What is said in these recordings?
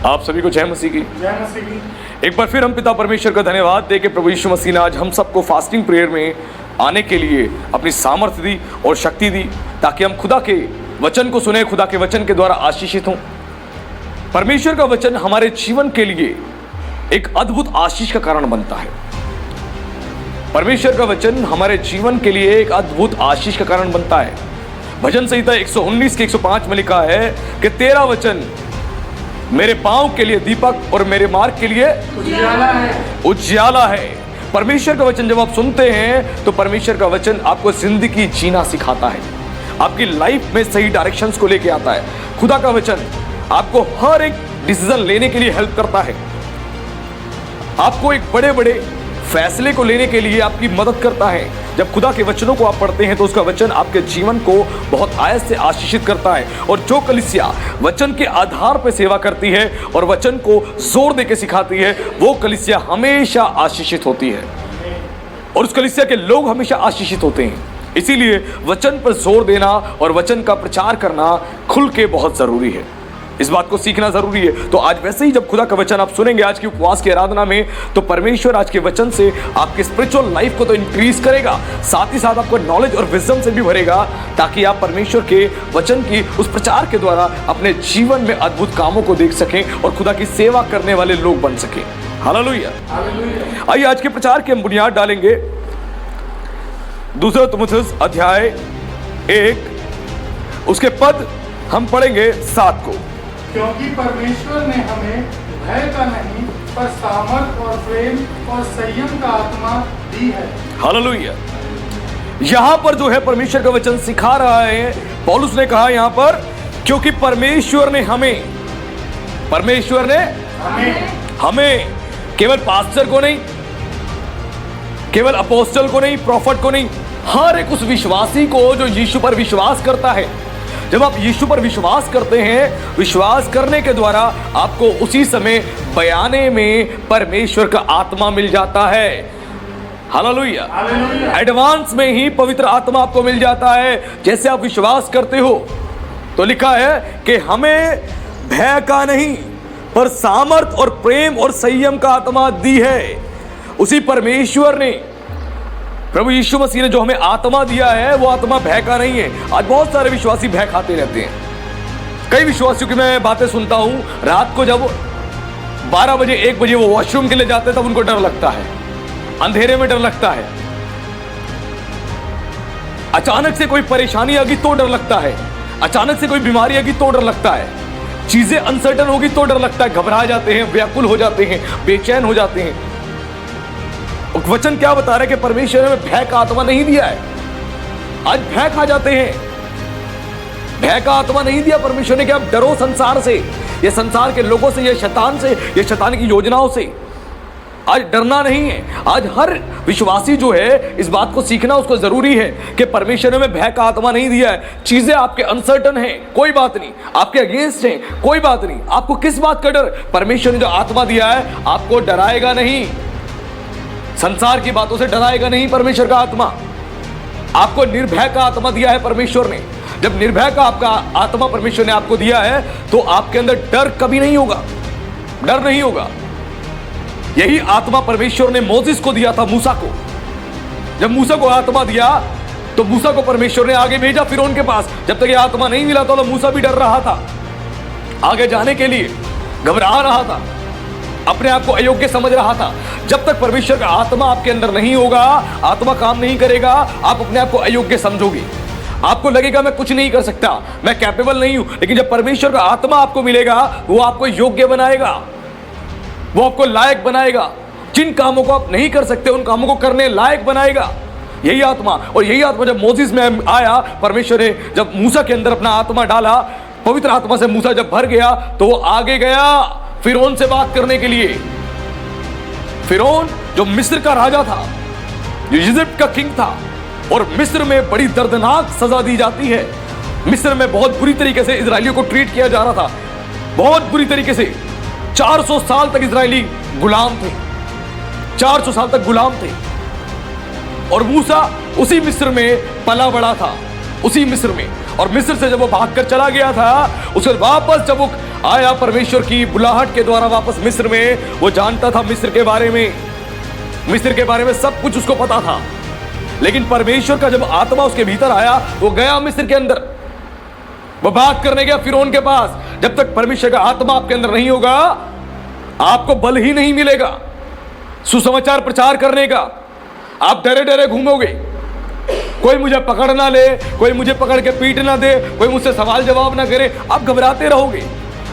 आप सभी को जय मसीह की। जय मसीह की। एक बार फिर हम पिता परमेश्वर का धन्यवाद दे के प्रभु यीशु मसीह ने आज हम सबको फास्टिंग प्रेयर में आने के लिए अपनी सामर्थ्य दी और शक्ति दी, ताकि हम खुदा के वचन को सुने, खुदा के वचन के द्वारा आशीषित हों। परमेश्वर का वचन हमारे जीवन के लिए एक अद्भुत आशीष का कारण बनता है। परमेश्वर का वचन हमारे जीवन के लिए एक अद्भुत आशीष का कारण बनता है। भजन संहिता 119 के 105 में लिखा है कि तेरा वचन मेरे पांव के लिए दीपक और मेरे मार्ग के लिए उज्याला है। परमेश्वर का वचन जब आप सुनते हैं तो परमेश्वर का वचन आपको जिंदगी जीना सिखाता है, आपकी लाइफ में सही डायरेक्शंस को लेके आता है। खुदा का वचन आपको हर एक डिसीजन लेने के लिए हेल्प करता है, आपको एक बड़े बड़े फैसले को लेने के लिए आपकी मदद करता है। जब खुदा के वचनों को आप पढ़ते हैं तो उसका वचन आपके जीवन को बहुत आयत से आशीषित करता है। और जो कलीसिया वचन के आधार पर सेवा करती है और वचन को जोर देकर सिखाती है, वो कलीसिया हमेशा आशीषित होती है और उस कलीसिया के लोग हमेशा आशीषित होते हैं। इसीलिए वचन पर जोर देना और वचन का प्रचार करना खुल के बहुत जरूरी है। इस बात को सीखना जरूरी है। तो आज वैसे ही जब खुदा का वचन आप सुनेंगे आज की उपवास की आराधना में, तो परमेश्वर आज के वचन से आपके स्पिरिचुअल लाइफ को तो इंक्रीज करेगा, साथ ही साथ आपको नॉलेज और विजडम से भी भरेगा, ताकि आप परमेश्वर के वचन की उस प्रचार के द्वारा अपने जीवन में अद्भुत कामों को देख सकें और खुदा की सेवा करने वाले लोग बन सकें। हालेलुया। आइए आज के प्रचार की हम बुनियाद डालेंगे। दूसरा तीमुथियुस अध्याय 1 उसके पद हम पढ़ेंगे 7 को। क्योंकि परमेश्वर ने हमें भय का नहीं पर सामर्थ और प्रेम और संयम का आत्मा दी है। हालेलुया। यहां पर जो है परमेश्वर का वचन सिखा रहा है, पौलुस ने कहा यहां पर, क्योंकि परमेश्वर ने हमें केवल पास्टर को नहीं, केवल अपोस्टल को नहीं, प्रॉफिट को नहीं, हर एक उस विश्वासी को जो यीशु पर विश्वास करता है। जब आप यीशु पर विश्वास करते हैं, विश्वास करने के द्वारा आपको उसी समय बयाने में परमेश्वर का आत्मा मिल जाता है। हालेलुया। एडवांस में ही पवित्र आत्मा आपको मिल जाता है। जैसे आप विश्वास करते हो तो लिखा है कि हमें भय का नहीं पर सामर्थ और प्रेम और संयम का आत्मा दी है। उसी परमेश्वर ने, प्रभु यीशु मसीह ने जो हमें आत्मा दिया है, वो आत्मा भय का नहीं है। आज बहुत सारे विश्वासी भय खाते रहते हैं। कई विश्वासियों की मैं बातें सुनता हूं, रात को जब 12 बजे 1 बजे वो वॉशरूम के लिए जाते हैं तब उनको डर लगता है, अंधेरे में डर लगता है। अचानक से कोई परेशानी आ गई तो डर लगता है, अचानक से कोई बीमारी आ गई तो डर लगता है, चीजें अनसर्टन होगी तो डर लगता है, घबरा जाते हैं, व्याकुल हो जाते हैं, बेचैन हो जाते हैं। वचन क्या बता रहा है कि परमेश्वर ने भय का आत्मा नहीं दिया है। आज भय खा जाते हैं, भय का आत्मा नहीं दिया परमेश्वर ने कि आप डरो संसार से, ये संसार के लोगों से, ये शैतान से, ये शैतान की योजनाओं से। आज डरना नहीं है। आज हर विश्वासी जो है इस बात को सीखना उसको जरूरी है कि परमेश्वर ने हमें भय का आत्मा नहीं दिया है। चीजें आपके अनसर्टन हैं, कोई बात नहीं, आपके अगेंस्ट हैं, कोई बात नहीं, आपको किस बात का डर? परमेश्वर ने जो आत्मा दिया है आपको डराएगा नहीं, संसार की बातों से डराएगा नहीं। परमेश्वर का आत्मा आपको निर्भय का आत्मा दिया है परमेश्वर ने। जब निर्भय का आपका आत्मा परमेश्वर ने आपको दिया है तो आपके अंदर डर कभी नहीं होगा, डर नहीं होगा। यही आत्मा परमेश्वर ने मोसेस को दिया था, मूसा को। जब मूसा को आत्मा दिया तो मूसा को परमेश्वर ने आगे भेजा फिरौन के पास। जब तक ये आत्मा नहीं मिला तो मूसा भी डर रहा था, आगे जाने के लिए घबरा रहा था, अपने आप को अयोग्य समझ रहा था। जब तक परमेश्वर का आत्मा आपके अंदर नहीं होगा, आत्मा काम नहीं करेगा, आप अपने आप को अयोग्य समझोगे, आपको लगेगा मैं कुछ नहीं कर सकता, मैं कैपेबल नहीं हूं। लेकिन जब परमेश्वर का आत्मा आपको मिलेगा, वो आपको योग्य बनाएगा, वो आपको लायक बनाएगा। जिन कामों को आप नहीं कर सकते उन कामों को करने लायक बनाएगा यही आत्मा। और यही आत्मा जब मोसेस में आया, परमेश्वर ने जब मूसा के अंदर अपना आत्मा डाला, पवित्र आत्मा से मूसा जब भर गया तो वो आगे गया फिरौन से बात करने के लिए। फिरौन जो मिस्र का राजा था, जो इजिप्ट का किंग था, और मिस्र में बड़ी दर्दनाक सजा दी जाती है। मिस्र में बहुत बुरी तरीके से इजरायलियों को ट्रीट किया जा रहा था, बहुत बुरी तरीके से। 400 साल तक इजरायली गुलाम थे, 400 साल तक गुलाम थे। और मूसा उसी मिस्र में पला बड़ा था, उसी मिस्र में। और मिस्र से जब वो भागकर चला गया था, उसके वापस जब वो आया परमेश्वर की बुलाहट के द्वारा वापस मिस्र में, वो जानता था मिस्र के बारे में सब कुछ उसको पता था। लेकिन परमेश्वर का जब आत्मा उसके भीतर आया, वो गया मिस्र के अंदर, वो बात करने गया फिरौन के पास। जब तक परमेश्वर का आत्मा आपके अंदर नहीं होगा, आपको बल ही नहीं मिलेगा सुसमाचार प्रचार करने का। आप डरे डरे घूमोगे, कोई मुझे पकड़ ना ले, कोई मुझे पकड़ के पीट ना दे, कोई मुझसे सवाल जवाब ना करे, आप घबराते रहोगे।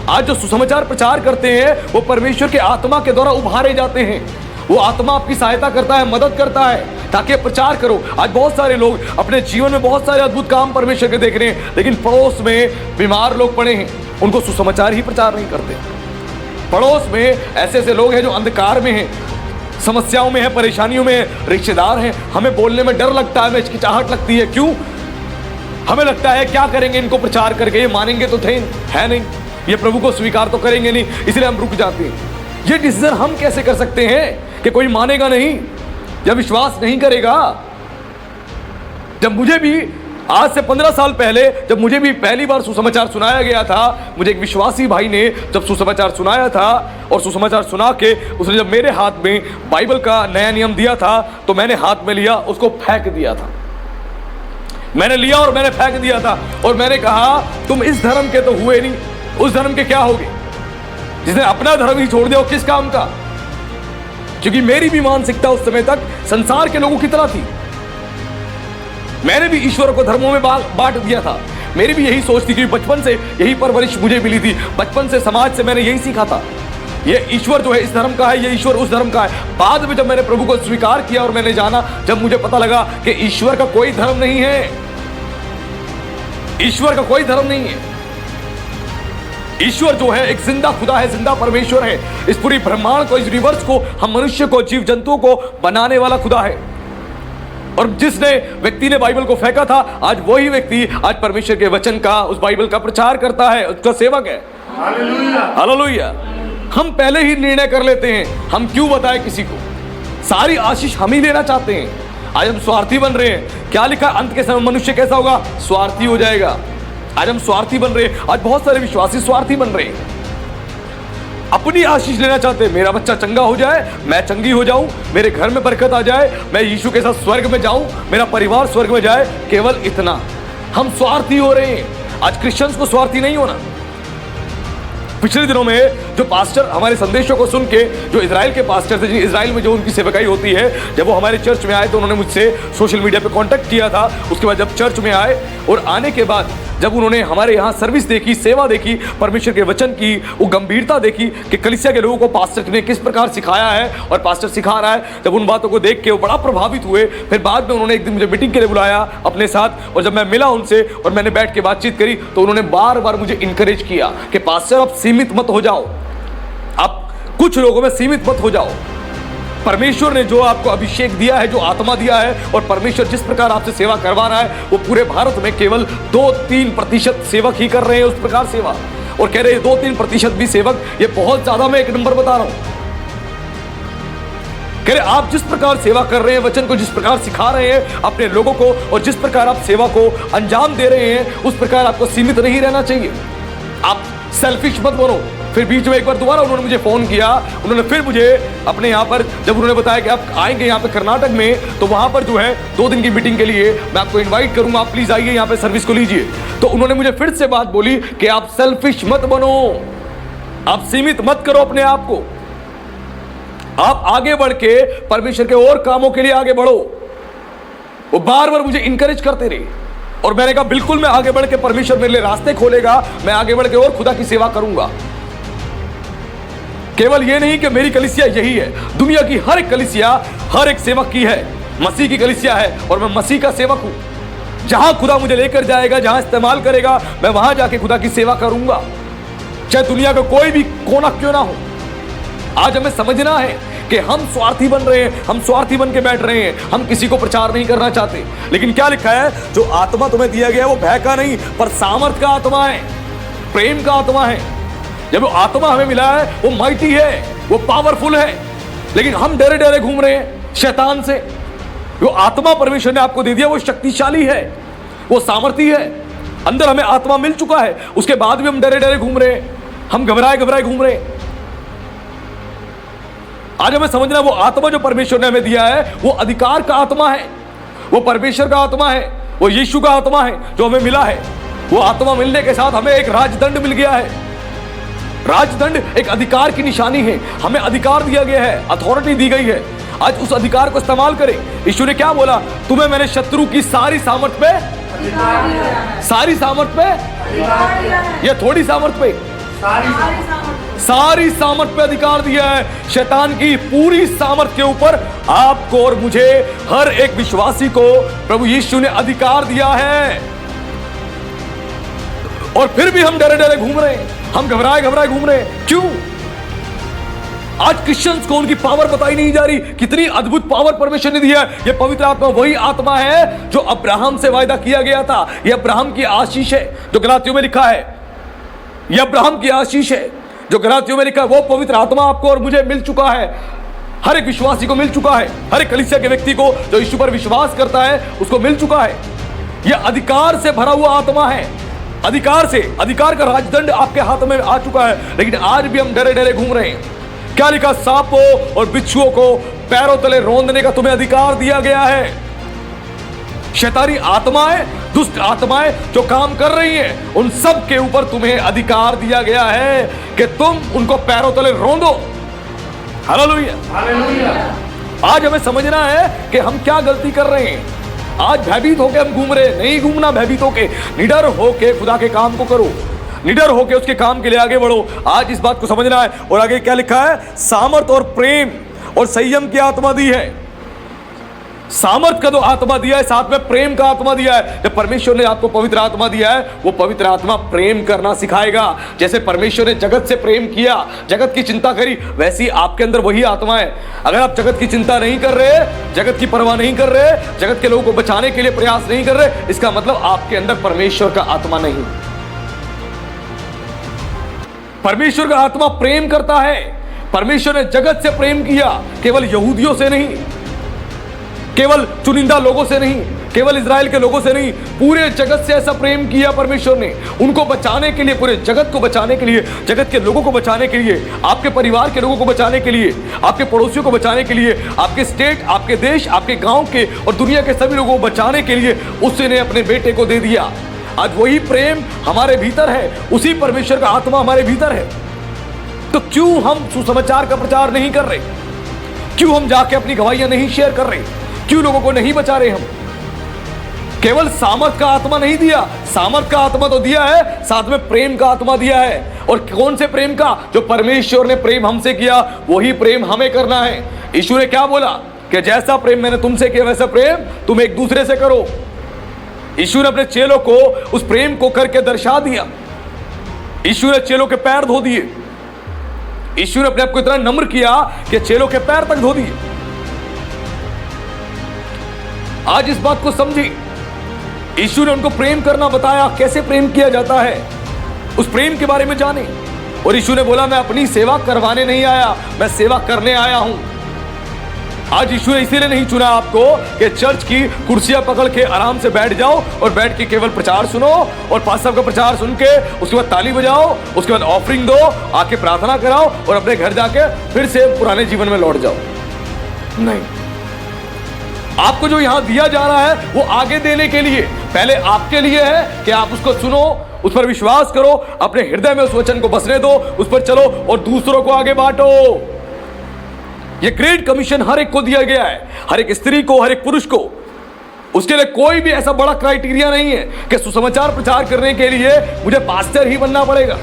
आज जो सुसमाचार प्रचार करते हैं, वो परमेश्वर के आत्मा के द्वारा उभारे जाते हैं। वो आत्मा आपकी सहायता करता है, मदद करता है, ताकि प्रचार करो। आज बहुत सारे लोग अपने जीवन में बहुत सारे अद्भुत काम परमेश्वर के देख रहे हैं, लेकिन पड़ोस में बीमार लोग पड़े हैं, उनको सुसमाचार ही प्रचार नहीं करते। पड़ोस में ऐसे ऐसे लोग हैं जो अंधकार में हैं, समस्याओं में है, परेशानियों में है, रिश्तेदार हैं, हमें बोलने में डर लगता है, हमें हिचकिचाहट लगती है। क्यों? हमें लगता है क्या करेंगे इनको प्रचार करके, ये मानेंगे तो थे है नहीं, ये प्रभु को स्वीकार तो करेंगे नहीं, इसलिए हम रुक जाते हैं। ये डिसीजन हम कैसे कर सकते हैं कि कोई मानेगा नहीं या विश्वास नहीं करेगा? जब मुझे भी आज से 15 साल पहले, जब मुझे भी पहली बार सुसमाचार सुनाया गया था, मुझे एक विश्वासी भाई ने जब सुसमाचार सुनाया था, और सुसमाचार सुना के उसने जब मेरे हाथ में बाइबल का नया नियम दिया था, तो मैंने हाथ में लिया, उसको फेंक दिया था। मैंने लिया और मैंने फेंक दिया था, और मैंने कहा तुम इस धर्म के तो हुए नहीं, उस धर्म के क्या होगे? जिसने अपना धर्म ही छोड़ दिया, वो किस काम का? क्योंकि मेरी भी मानसिकता उस समय तक संसार के लोगों की तरह थी। मैंने भी ईश्वर को धर्मों में बांट दिया था। मेरी भी यही सोच थी, कि बचपन से यही परवरिश मुझे मिली थी, बचपन से समाज से मैंने यही सीखा था, ये ईश्वर जो है इस धर्म का है, ये ईश्वर उस धर्म का है। बाद में जब मैंने प्रभु को स्वीकार किया और मैंने जाना, जब मुझे पता लगा कि ईश्वर का कोई धर्म नहीं है, ईश्वर का कोई धर्म नहीं है। ईश्वर जो है एक जिंदा खुदा है, जिंदा परमेश्वर है। इस पूरी ब्रह्मांड को, इस यूनिवर्स को, हम मनुष्य को, जीव जंतुओं को बनाने वाला खुदा है। और जिसने व्यक्ति ने बाइबल को फेंका था, आज वही व्यक्ति आज परमेश्वर के वचन का, उस बाइबल का प्रचार करता है, उसका सेवक है। हालेलुया। हम पहले ही निर्णय कर लेते हैं, हम क्यों बताएं किसी को? सारी आशीष हम ही लेना चाहते हैं। आज हम स्वार्थी बन रहे हैं। क्या लिखा अंत के समय मनुष्य कैसा होगा? स्वार्थी हो जाएगा। आज हम स्वार्थी बन रहे हैं। आज बहुत सारे विश्वासी स्वार्थी बन रहे हैं, अपनी आशीष लेना चाहते हैं। मेरा बच्चा चंगा हो जाए, मैं चंगी हो जाऊं, मेरे घर में बरकत आ जाए, मैं यीशु के साथ स्वर्ग में जाऊं, मेरा परिवार स्वर्ग में जाए, केवल इतना। हम स्वार्थी हो रहे हैं। आज क्रिश्चियंस को स्वार्थी नहीं होना। पिछले दिनों में जो पास्टर हमारे संदेशों को सुन के, जो इजराइल के पास्टर थे, इजराइल में जो उनकी सेवकाई होती है, जब वो हमारे चर्च में आए तो उन्होंने मुझसे सोशल मीडिया पे कांटेक्ट किया था। उसके बाद जब चर्च में आए और आने के बाद जब उन्होंने हमारे यहाँ सर्विस देखी, सेवा देखी, परमेश्वर के वचन की वो गंभीरता देखी कि कलीसिया के लोगों को पास्टर ने किस प्रकार सिखाया है और पास्टर सिखा रहा है, जब उन बातों को देख के वो बड़ा प्रभावित हुए। फिर बाद में उन्होंने एक दिन मुझे मीटिंग के लिए बुलाया अपने साथ, और जब मैं मिला उनसे और मैंने बैठ के बातचीत करी, तो उन्होंने बार बार मुझे इंकरेज किया कि पास्टर आप सीमित मत हो जाओ, आप कुछ लोगों में सीमित मत हो जाओ। परमेश्वर ने जो आपको अभिषेक दिया है, जो आत्मा दिया है, और परमेश्वर जिस प्रकार आपसे सेवा करवा रहा है, वो पूरे भारत में केवल 2-3% सेवक ही कर रहे हैं उस प्रकार सेवा। और कह रहे हैं 2-3% भी सेवक, ये बहुत ज्यादा, मैं एक नंबर बता रहा हूं। कह रहे आप जिस प्रकार सेवा कर रहे हैं, वचन को जिस प्रकार सिखा रहे हैं अपने लोगों को, और जिस प्रकार आप सेवा को अंजाम दे रहे हैं, उस प्रकार आपको सीमित नहीं रहना चाहिए। आप सेल्फिश मत बनो। फिर बीच में एक बार दोबारा उन्होंने मुझे फोन किया, उन्होंने फिर मुझे अपने यहाँ पर, जब उन्होंने बताया कि आप आएंगे यहाँ पे कर्नाटक में, तो वहाँ पर जो है 2 दिन की मीटिंग के लिए मैं आपको इनवाइट करूंगा, आप प्लीज आइए यहाँ पे सर्विस को लीजिए। तो उन्होंने मुझे फिर से बात बोली कि आप सेल्फिश मत बनो, आप सीमित मत करो अपने आप को, आप आगे बढ़ के परमेश्वर के और कामों के लिए आगे बढ़ो। वो बार बार मुझे इंकरेज करते रहे, और मैंने कहा बिल्कुल मैं आगे बढ़ के, परमेश्वर मेरे लिए रास्ते खोलेगा, मैं आगे बढ़ के और खुदा की सेवा करूंगा। केवल ये नहीं कि मेरी कलीसिया यही है, दुनिया की हर एक कलीसिया हर एक सेवक की है। मसीह की कलीसिया है और मैं मसीह का सेवक हूं। जहां खुदा मुझे लेकर जाएगा, जहां इस्तेमाल करेगा, मैं वहां जाके खुदा की सेवा करूंगा, चाहे दुनिया का कोई भी कोना क्यों ना हो। आज हमें समझना है कि हम स्वार्थी बन रहे हैं, हम स्वार्थी बन के बैठ रहे हैं, हम किसी को प्रचार नहीं करना चाहते। लेकिन क्या लिखा है? जो आत्मा तुम्हें दिया गया है वो भय का नहीं, पर सामर्थ का आत्मा है, प्रेम का आत्मा है। जब वो आत्मा हमें मिला है, वो माइटी है, वो पावरफुल है, लेकिन हम डरे डरे घूम रहे हैं शैतान से। जो आत्मा परमेश्वर ने आपको दे दिया वो शक्तिशाली है। वो सामर्थी है, अंदर हमें आत्मा मिल चुका है, उसके बाद भी हम डरे डरे घूम रहे हैं, हम घबराए घबराए घूम रहे हैं। आज हमें समझना वो आत्मा जो परमेश्वर ने हमें दिया है वो अधिकार का आत्मा है, वो परमेश्वर का आत्मा है, वो यीशु का आत्मा है जो हमें मिला है। वो आत्मा मिलने के साथ हमें एक राजदंड मिल गया है। राजदंड एक अधिकार की निशानी है, हमें अधिकार दिया गया है, अथॉरिटी दी गई है। आज उस अधिकार को इस्तेमाल करें। यीशु ने क्या बोला? तुम्हें मैंने शत्रु की सारी सामर्थ पे, सारी सामर्थ पे, या थोड़ी सामर्थ पे, सारी सामर्थ पे अधिकार दिया है। शैतान की पूरी सामर्थ के ऊपर आपको और मुझे, हर एक विश्वासी को प्रभु यीशु ने अधिकार दिया है। और फिर भी हम डरे डरे घूम रहे हैं, हम घबराए घबराए घूम रहे हैं। क्यों? आज क्रिश्चियंस को उनकी पावर बताई नहीं जा रही। कितनी अद्भुत पावर परमेश्वर ने दिया है। यह पवित्र आत्मा वही आत्मा है जो अब्राहम से वायदा किया गया था। यह अब्राहम की आशीष है जो गलातियों में लिखा है। यह अब्राहम की आशीष है जो गलातियों में लिखा है। वो पवित्र आत्मा आपको और मुझे मिल चुका है, हर एक विश्वासी को मिल चुका है, हर एक कलीसिया के व्यक्ति को जो यीशु पर विश्वास करता है उसको मिल चुका है। यह अधिकार से भरा हुआ आत्मा है, अधिकार से, अधिकार का राजदंड आपके हाथ में आ चुका है। लेकिन आज भी हम डरे डरे घूम रहे हैं। क्या लिखा? सांपों और बिच्छुओं को पैरों तले रौंदने का तुम्हें अधिकार दिया गया है। शैतानी आत्माएं, दुष्ट आत्माएं जो काम कर रही हैं, उन सब के ऊपर तुम्हें अधिकार दिया गया है कि तुम उनको पैरों तले रौंदो। Hallelujah, hallelujah. आज हमें समझना है कि हम क्या गलती कर रहे हैं। आज भयभीत होके हम घूम रहे हैं। नहीं घूमना भयभीत होके, निडर होके खुदा के काम को करो, निडर होके उसके काम के लिए आगे बढ़ो। आज इस बात को समझना है। और आगे क्या लिखा है? सामर्थ और प्रेम और संयम की आत्मा दी है। सामर्थ का तो आत्मा दिया है, साथ में प्रेम का आत्मा दिया है। जब परमेश्वर ने आपको पवित्र आत्मा दिया है, वो पवित्र आत्मा प्रेम करना सिखाएगा। जैसे परमेश्वर ने जगत से प्रेम किया, जगत की चिंता करी, वैसी आपके अंदर वही आत्मा है। अगर आप जगत की चिंता नहीं कर रहे, जगत की परवाह नहीं कर रहे, जगत के लोगों को बचाने के लिए प्रयास नहीं कर रहे, इसका मतलब आपके अंदर परमेश्वर का आत्मा नहीं। परमेश्वर का आत्मा प्रेम करता है। परमेश्वर ने जगत से प्रेम किया, केवल यहूदियों से नहीं, केवल चुनिंदा लोगों से नहीं, केवल इजराइल के लोगों से नहीं, पूरे जगत से ऐसा प्रेम किया परमेश्वर ने। उनको बचाने के लिए, पूरे जगत को बचाने के लिए, जगत के लोगों को बचाने के लिए, आपके परिवार के लोगों को बचाने के लिए, आपके पड़ोसियों को बचाने के लिए, आपके स्टेट, आपके देश, आपके गांव के और दुनिया के सभी लोगों को बचाने के लिए उसने अपने बेटे को दे दिया। आज वही प्रेम हमारे भीतर है, उसी परमेश्वर का आत्मा हमारे भीतर है। तो क्यों हम सुसमाचार का प्रचार नहीं कर रहे? क्यों हम जाके अपनी गवाहियां नहीं शेयर कर रहे? क्यों लोगों को नहीं बचा रहे? हम केवल सामर्थ का आत्मा नहीं दिया, सामर्थ का आत्मा तो दिया है, साथ में प्रेम का आत्मा दिया है। और कौन से प्रेम का? जो परमेश्वर ने प्रेम हमसे किया, वही प्रेम हमें करना है। यीशु ने क्या बोला? कि जैसा प्रेम मैंने तुमसे किया वैसा प्रेम तुम एक दूसरे से करो। यीशु ने अपने चेलों को उस प्रेम को करके दर्शा दिया। यीशु ने चेलों के पैर धो दिए। यीशु ने अपने आप को इतना नम्र किया कि चेलों के पैर तक धो दिए। आज इस बात को समझी। यीशु ने उनको प्रेम करना बताया, कैसे प्रेम किया जाता है, उस प्रेम के बारे में जाने। और यीशु ने बोला, मैं अपनी सेवा करवाने नहीं आया, मैं सेवा करने आया हूं। आज यीशु ने इसीलिए नहीं चुना आपको कि चर्च की कुर्सियां पकड़ के आराम से बैठ जाओ और बैठ के केवल प्रचार सुनो और पास्टर साहब का प्रचार सुन के उसके बाद ताली बजाओ, उसके बाद ऑफरिंग दो, आके प्रार्थना कराओ और अपने घर जाके फिर से पुराने जीवन में लौट जाओ। नहीं, आपको जो यहां दिया जा रहा है वो आगे देने के लिए, पहले आपके लिए है कि आप उसको सुनो, उस पर विश्वास करो, अपने हृदय में उस वचन को बसने दो, उस पर चलो और दूसरों को आगे बांटो। ये ग्रेट कमीशन हर एक को दिया गया है, हर एक स्त्री को, हर एक पुरुष को। उसके लिए कोई भी ऐसा बड़ा क्राइटेरिया नहीं है कि सुसमाचार प्रचार करने के लिए मुझे पास्टर ही बनना पड़ेगा।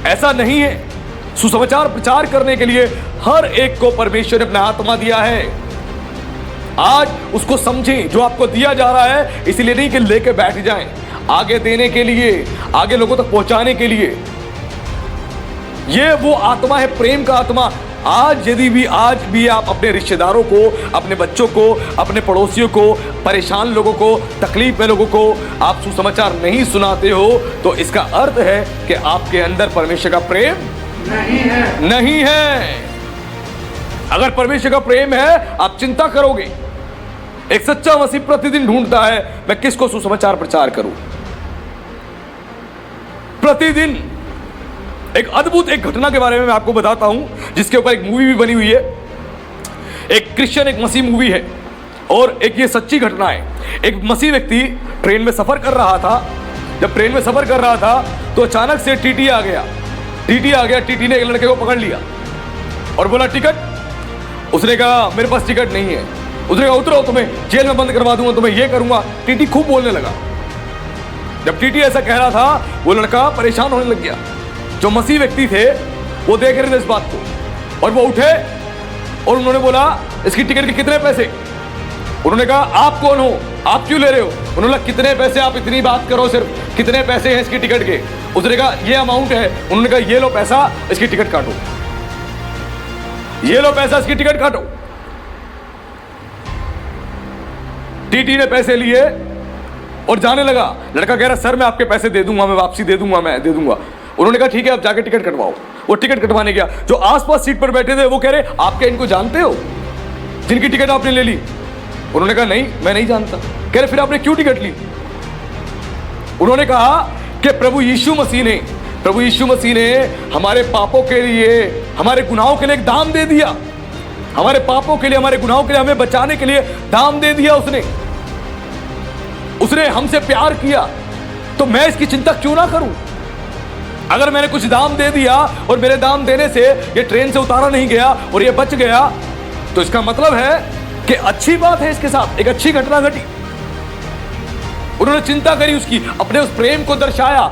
ऐसा नहीं है। सुसमाचार प्रचार करने के लिए हर एक को परमेश्वर ने अपना आत्मा दिया है। आज उसको समझें जो आपको दिया जा रहा है, इसलिए नहीं कि लेके बैठ जाएं, आगे देने के लिए, आगे लोगों तक पहुंचाने के लिए। ये वो आत्मा है, प्रेम का आत्मा। आज यदि भी आज भी आप अपने रिश्तेदारों को, अपने बच्चों को, अपने पड़ोसियों को, परेशान लोगों को, तकलीफ में लोगों को आप सुसमाचार नहीं सुनाते हो, तो इसका अर्थ है कि आपके अंदर परमेश्वर का प्रेम नहीं है। अगर परमेश्वर का प्रेम है, आप चिंता करोगे, एक सच्चा मसीह प्रतिदिन ढूंढता है मैं किसको सुसमाचार प्रचार करूं। प्रतिदिन एक अद्भुत एक घटना के बारे में मैं आपको बताता हूं, जिसके ऊपर एक मूवी भी बनी हुई है। एक क्रिश्चियन एक मसीह मूवी है और एक ये सच्ची घटना है। एक मसीह व्यक्ति ट्रेन में सफर कर रहा था। जब ट्रेन में सफर कर रहा था तो अचानक से टीटी आ गया। टीटी ने एक लड़के को पकड़ लिया और बोला टिकट। उसने कहा मेरे पास टिकट नहीं है। उसने कहा उतरो, तुम्हें जेल में बंद करवा दूंगा, तुम्हें ये करूंगा। टीटी खूब बोलने लगा। जब टीटी ऐसा कह रहा था वो लड़का परेशान होने लग गया। जो मसीह व्यक्ति थे वो देख रहे थे इस बात को और वो उठे और उन्होंने बोला इसकी टिकट के कितने पैसे। उन्होंने कहा आप कौन हो, आप क्यों ले रहे हो। उन्होंने कहा कितने पैसे, आप इतनी बात करो, सिर्फ कितने पैसे हैं इसकी टिकट के। उसने कहा ये अमाउंट है। उन्होंने कहा ये लो पैसा, इसकी टिकट काटो। ये लो पैसा, इसकी टिकट काटो। टीटी ने पैसे लिए और जाने लगा। लड़का कह रहा सर मैं आपके पैसे दे दूंगा, मैं वापसी दे दूंगा, मैं दे दूंगा। उन्होंने कहा ठीक है आप जाके टिकट कटवाओ। वो टिकट कटवाने गया। जो आसपास सीट पर बैठे थे वो कह रहे आप क्या इनको जानते हो जिनकी टिकट आपने ले ली। उन्होंने कहा नहीं मैं नहीं जानता। कह रहे फिर आपने क्यों टिकट ली। उन्होंने कहा कि प्रभु यीशु मसीह ने हमारे पापों के लिए, हमारे गुनाहों के लिए एक दाम दे दिया। हमारे पापों के लिए, हमारे गुनाहों के लिए, हमें बचाने के लिए दाम दे दिया। उसने हमसे प्यार किया, तो मैं इसकी चिंता क्यों ना करूं। अगर मैंने कुछ दाम दे दिया और मेरे दाम देने से ये ट्रेन से उतारा नहीं गया और ये बच गया, तो इसका मतलब है कि अच्छी बात है, इसके साथ एक अच्छी घटना घटी। उन्होंने चिंता करी उसकी, अपने उस प्रेम को दर्शाया।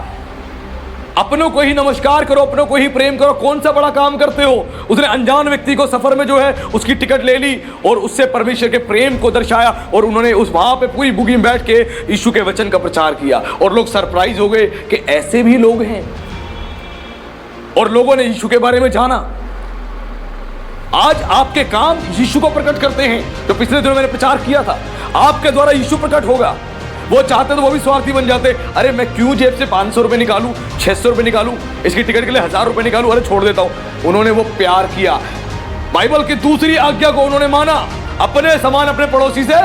अपनों को ही नमस्कार करो, अपनों को ही प्रेम करो, कौन सा बड़ा काम करते हो। उसने अनजान व्यक्ति को सफर में जो है उसकी टिकट ले ली और उससे परमेश्वर के प्रेम को दर्शाया। और उन्होंने उस वहां पे पूरी बुगी में बैठ के यीशु के वचन का प्रचार किया और लोग सरप्राइज हो गए कि ऐसे भी लोग हैं। और लोगों ने यीशु के बारे में जाना। आज आपके काम यीशु को प्रकट करते हैं। तो पिछले दिनों मैंने प्रचार किया था, आपके द्वारा यीशु प्रकट होगा। वो चाहते तो वो भी स्वार्थी बन जाते। अरे मैं क्यों जेब से 500 रुपए निकालूं, 600 रुपए निकालूं, इसकी टिकट के लिए 1000 रुपए निकालूं, अरे छोड़ देता हूं। उन्होंने वो प्यार किया। बाइबल की दूसरी आज्ञा को उन्होंने माना, अपने समान अपने पड़ोसी से